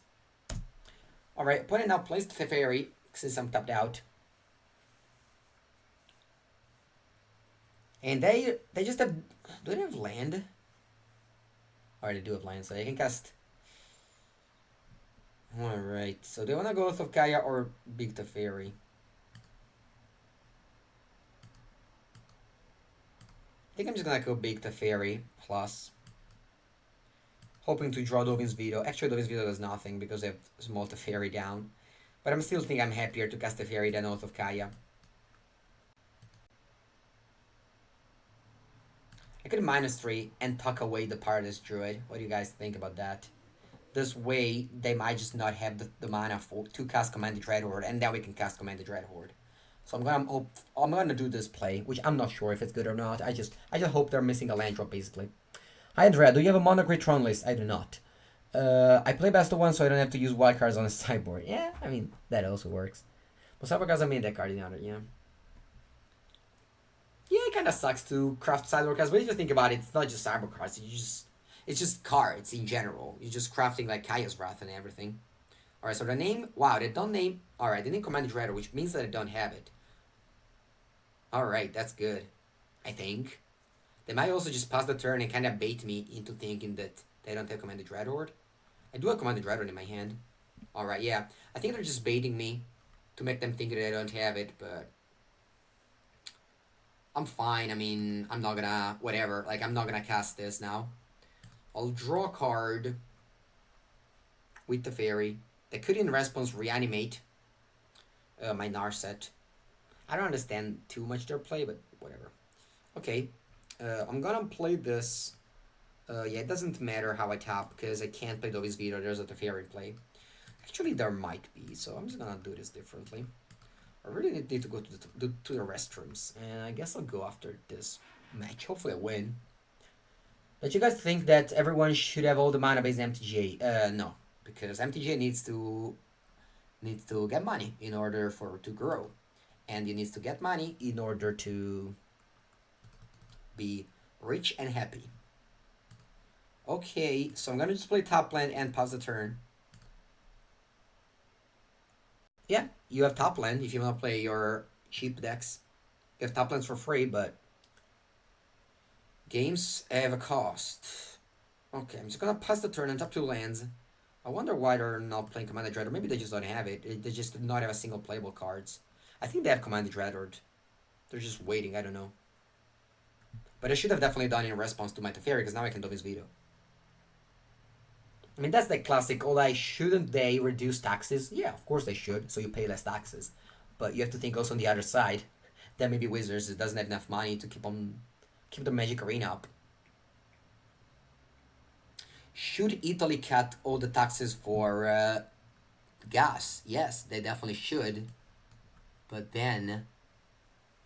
Alright, opponent now plays the Teferi, since I'm tapped out. And they just have... Do they have land? Alright, they do have land, so they can cast... Alright, so they want to go with Kaya or Big Teferi. I think I'm just gonna go Big Teferi plus. Hoping to draw Dovin's Veto. Actually, Dovin's Veto does nothing because I have small Teferi down. But I'm still think I'm happier to cast Teferi than Oath of Kaya. I could -3 and tuck away the Paradise Druid. What do you guys think about that? This way, they might just not have the mana to cast Command the Dreadhorde, and then we can cast Command the Dreadhorde. So I'm gonna do this play, which I'm not sure if it's good or not. I just hope they're missing a land drop basically. Hi Andrea, do you have a Mono Grey Tron list? I do not. I play best of one, so I don't have to use wild cards on the sideboard. Yeah, I mean that also works. But sideboard cards are main deck card in the other, yeah. Yeah, it kind of sucks to craft sideboard cards, but if you think about it, it's not just sideboard cards. It's just cards in general. You're just crafting like Kaya's Wrath and everything. Alright, so the name, wow, they don't name, alright, they name Command Dreader, which means that I don't have it. Alright, that's good, I think. They might also just pass the turn and kind of bait me into thinking that they don't have Command Dreadhorde. I do have Command Dreadhorde in my hand. Alright, yeah. I think they're just baiting me to make them think that I don't have it, but I'm fine. I mean, I'm not gonna, whatever. Like, I'm not gonna cast this now. I'll draw a card with the fairy. They could, in response, reanimate my Narset. I don't understand too much their play, but whatever. Okay, I'm gonna play this. Yeah, it doesn't matter how I tap, because I can't play Dovi's Veto. There's a Teferi play. Actually, there might be, so I'm just gonna do this differently. I really need to go to the restrooms, and I guess I'll go after this match. Hopefully I win. But you guys think that everyone should have all the mana based MTGA? No, because MTGA needs to get money in order to grow, and you need to get money in order to be rich and happy. Okay, so I'm gonna just play top land and pass the turn. Yeah, you have top land if you want to play your cheap decks. You have top lands for free, but games have a cost. Okay, I'm just gonna pass the turn and top 2 lands. I wonder why they're not playing Command Dreadhorde. Maybe they just don't have it. They just do not have a single playable cards. I think they have Command Dreadhorde. They're just waiting, I don't know. But I should have definitely done in response to my Teferi, because now I can do his veto. I mean, that's the classic, oh, shouldn't they reduce taxes? Yeah, of course they should, so you pay less taxes. But you have to think also on the other side, that maybe Wizards doesn't have enough money to keep the Magic Arena up. Should Italy cut all the taxes for gas? Yes, they definitely should. But then,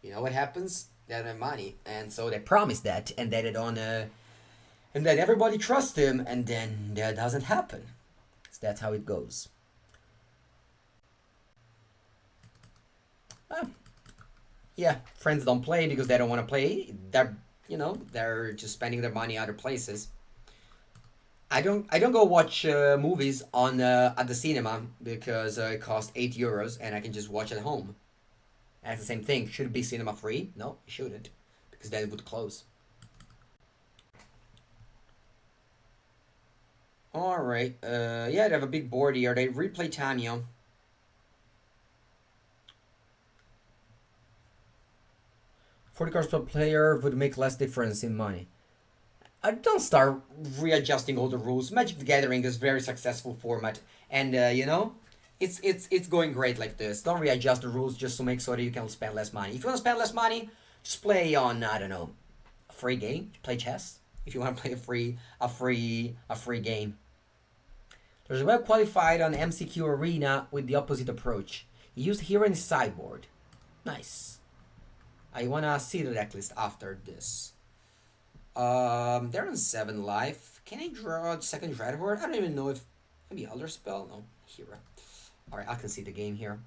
you know what happens? They don't have money, and so they promise that, and then they don't... and then everybody trusts him, and then that doesn't happen. So that's how it goes. Yeah, friends don't play because they don't want to play. They're just spending their money other places. I don't go watch movies on at the cinema because it costs €8 and I can just watch at home. That's the same thing. Should it be cinema free? No, it shouldn't, because then it would close. Alright, yeah, they have a big board here. They replay Tanya. $40 cards per player would make less difference in money. Don't start readjusting all the rules. Magic the Gathering is a very successful format, and it's going great like this. Don't readjust the rules just to make so that you can spend less money. If you want to spend less money, just play on, I don't know, a free game. Play chess. If you want to play a free game. There's a well qualified on MCQ Arena with the opposite approach. He used hero in his sideboard. Nice. I wanna see the deck list after this. They're on 7 life. Can I draw a second Dreadhorde? I don't even know if maybe Elder Spell. No, hero. Alright, I can see the game here.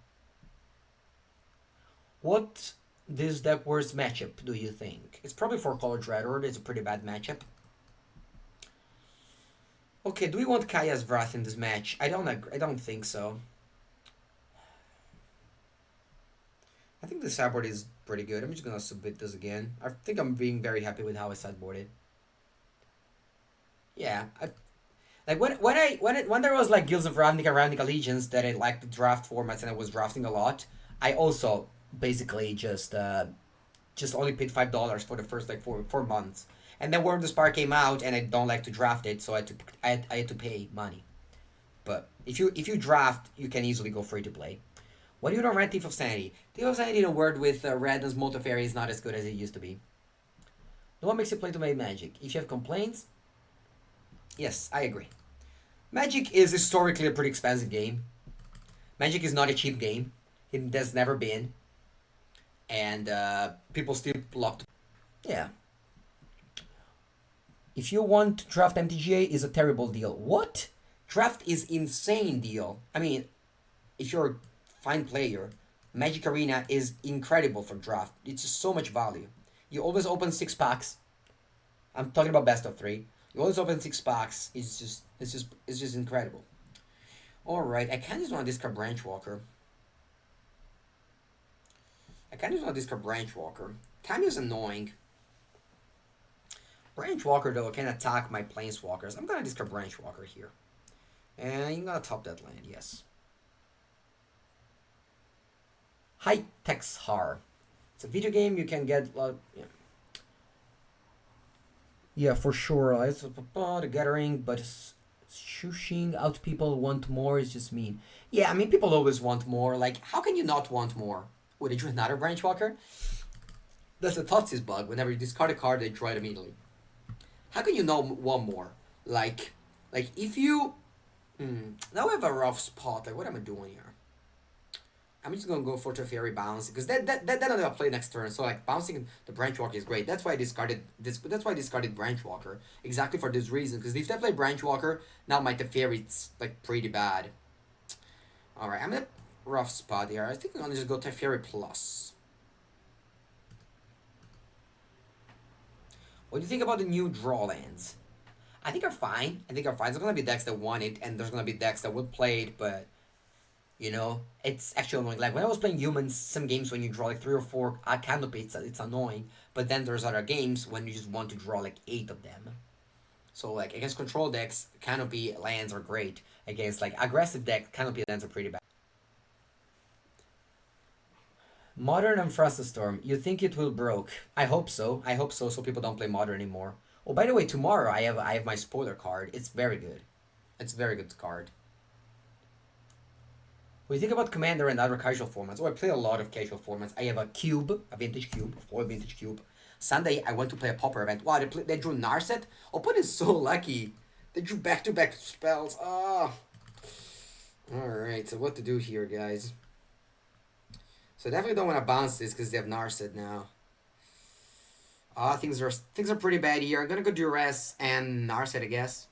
What this deck worst matchup do you think? It's probably 4-color Dreadhorde. It's a pretty bad matchup. Okay, do we want Kaya's Wrath in this match? I don't think so. I think the sideboard is pretty good. I'm just gonna submit this again. I think I'm being very happy with how I sideboarded. Yeah, when there was like Guilds of Ravnica Legions that I liked the draft formats and I was drafting a lot, I also basically just only paid $5 for the first like four months, And then World of Spar came out, and I don't like to draft it, so I had to pay money. But if you draft, you can easily go free to play. What do you know rent Thief of Sanity? Thief of Sanity in a word with Radness Multifairy is not as good as it used to be. No one makes you play to make Magic. If you have complaints, yes, I agree. Magic is historically a pretty expensive game. Magic is not a cheap game. It has never been. And people still love to. Yeah. If you want to draft MTGA, is a terrible deal. What? Draft is insane deal. I mean, if you're a fine player, Magic Arena is incredible for draft. It's just so much value. You always open 6 packs. I'm talking about best of 3. You always open 6 packs. It's just incredible. All right, I kind of just want to discard Branchwalker. Time is annoying. Branchwalker though can attack my Planeswalkers. I'm gonna discard Branchwalker here, and I'm gonna top that land. Yes. High Texhar. It's a video game you can get. Yeah. Yeah, for sure. It's the Gathering, but shushing out people want more is just mean. Yeah, I mean, people always want more. Like, how can you not want more? Would they draw another Branchwalker? That's a Thoughtseize bug. Whenever you discard a card, they draw it immediately. How can you not want more? Like if you... now I have a rough spot. Like, what am I doing here? I'm just gonna go for Teferi bounce because that I'm gonna play next turn. So like bouncing the Branchwalker is great. That's why I discarded this. That's why I discarded Branchwalker exactly for this reason. Because if they play Branchwalker, now my Teferi's like pretty bad. All right, I'm in a rough spot here. I think I'm gonna just go Teferi plus. What do you think about the new draw lands? I think are fine. There's gonna be decks that want it, and there's gonna be decks that would play it, but. You know, it's actually annoying. Like when I was playing humans, some games when you draw like 3 or 4 canopy, it's annoying. But then there's other games when you just want to draw like 8 of them. So like against control decks, canopy lands are great. Against like aggressive decks, canopy lands are pretty bad. Modern and Frosted Storm. You think it will broke? I hope so. So people don't play Modern anymore. Oh, by the way, tomorrow I have my spoiler card. It's very good. It's a very good card. When you think about Commander and other casual formats, I play a lot of casual formats. I have a cube, a vintage cube, a full vintage cube. Sunday, I went to play a Pauper event. Wow, they drew Narset. Opponent is so lucky. They drew back-to-back spells. Ah. Oh. Alright, so what to do here, guys? So I definitely don't want to bounce this because they have Narset now. Things are pretty bad here. I'm gonna go Duress and Narset, I guess.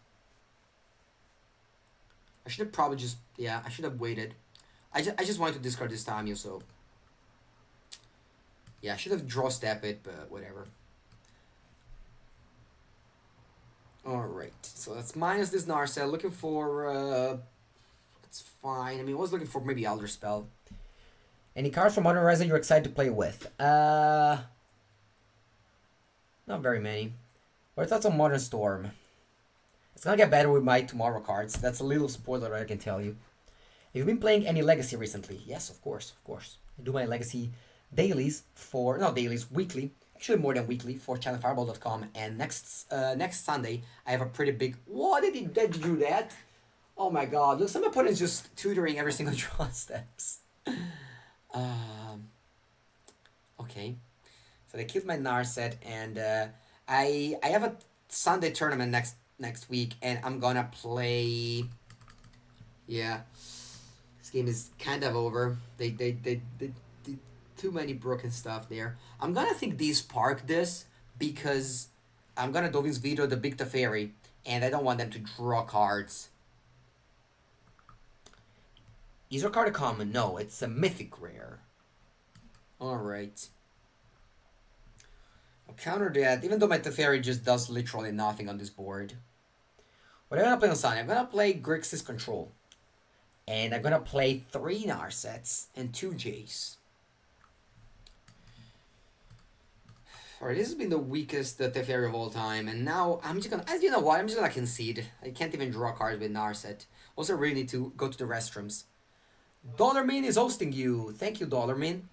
I should have probably just... Yeah, I should have waited. I just wanted to discard this time, so... Yeah, I should have draw step it, but whatever. Alright, so that's minus this Narset. Looking for... That's fine. I mean, I was looking for maybe Elder Spell. Any cards from Modern Horizon you're excited to play with? Not very many. What are your thoughts on Modern Storm? It's gonna get better with my tomorrow cards. That's a little spoiler, I can tell you. Have you been playing any Legacy recently? Yes, of course. I do my Legacy dailies for... Not dailies, weekly. Actually, more than weekly for channelfireball.com. And next Sunday, I have a pretty big... What did he do that? Oh my god. Look, some opponents just tutoring every single draw steps. Okay. So they killed my Narset, and I have a Sunday tournament next week, and I'm gonna play... Yeah. This game is kind of over. They too many broken stuff there. I'm gonna think these park this because I'm gonna Dovin's veto the Big Teferi, and I don't want them to draw cards. Is your card a common? No, it's a mythic rare. Alright. I'll counter that, even though my Teferi just does literally nothing on this board. What am I gonna play on Sunday? I'm gonna play Grixis Control. And I'm gonna play 3 Narsets and 2 Jace. Alright, this has been the weakest Teferi of all time, and now I'm just gonna... You know what? I'm just gonna concede. I can't even draw cards with Narset. Also, really need to go to the restrooms. Dollarmin is hosting you. Thank you, Dollarmin.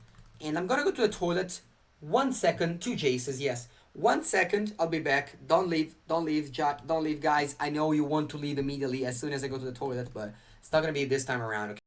And I'm gonna go to the toilet. 1 second. 2 Jaces, yes. 1 second, I'll be back. Don't leave. Don't leave, Don't leave, guys. I know you want to leave immediately as soon as I go to the toilet, but it's not gonna be this time around. Okay.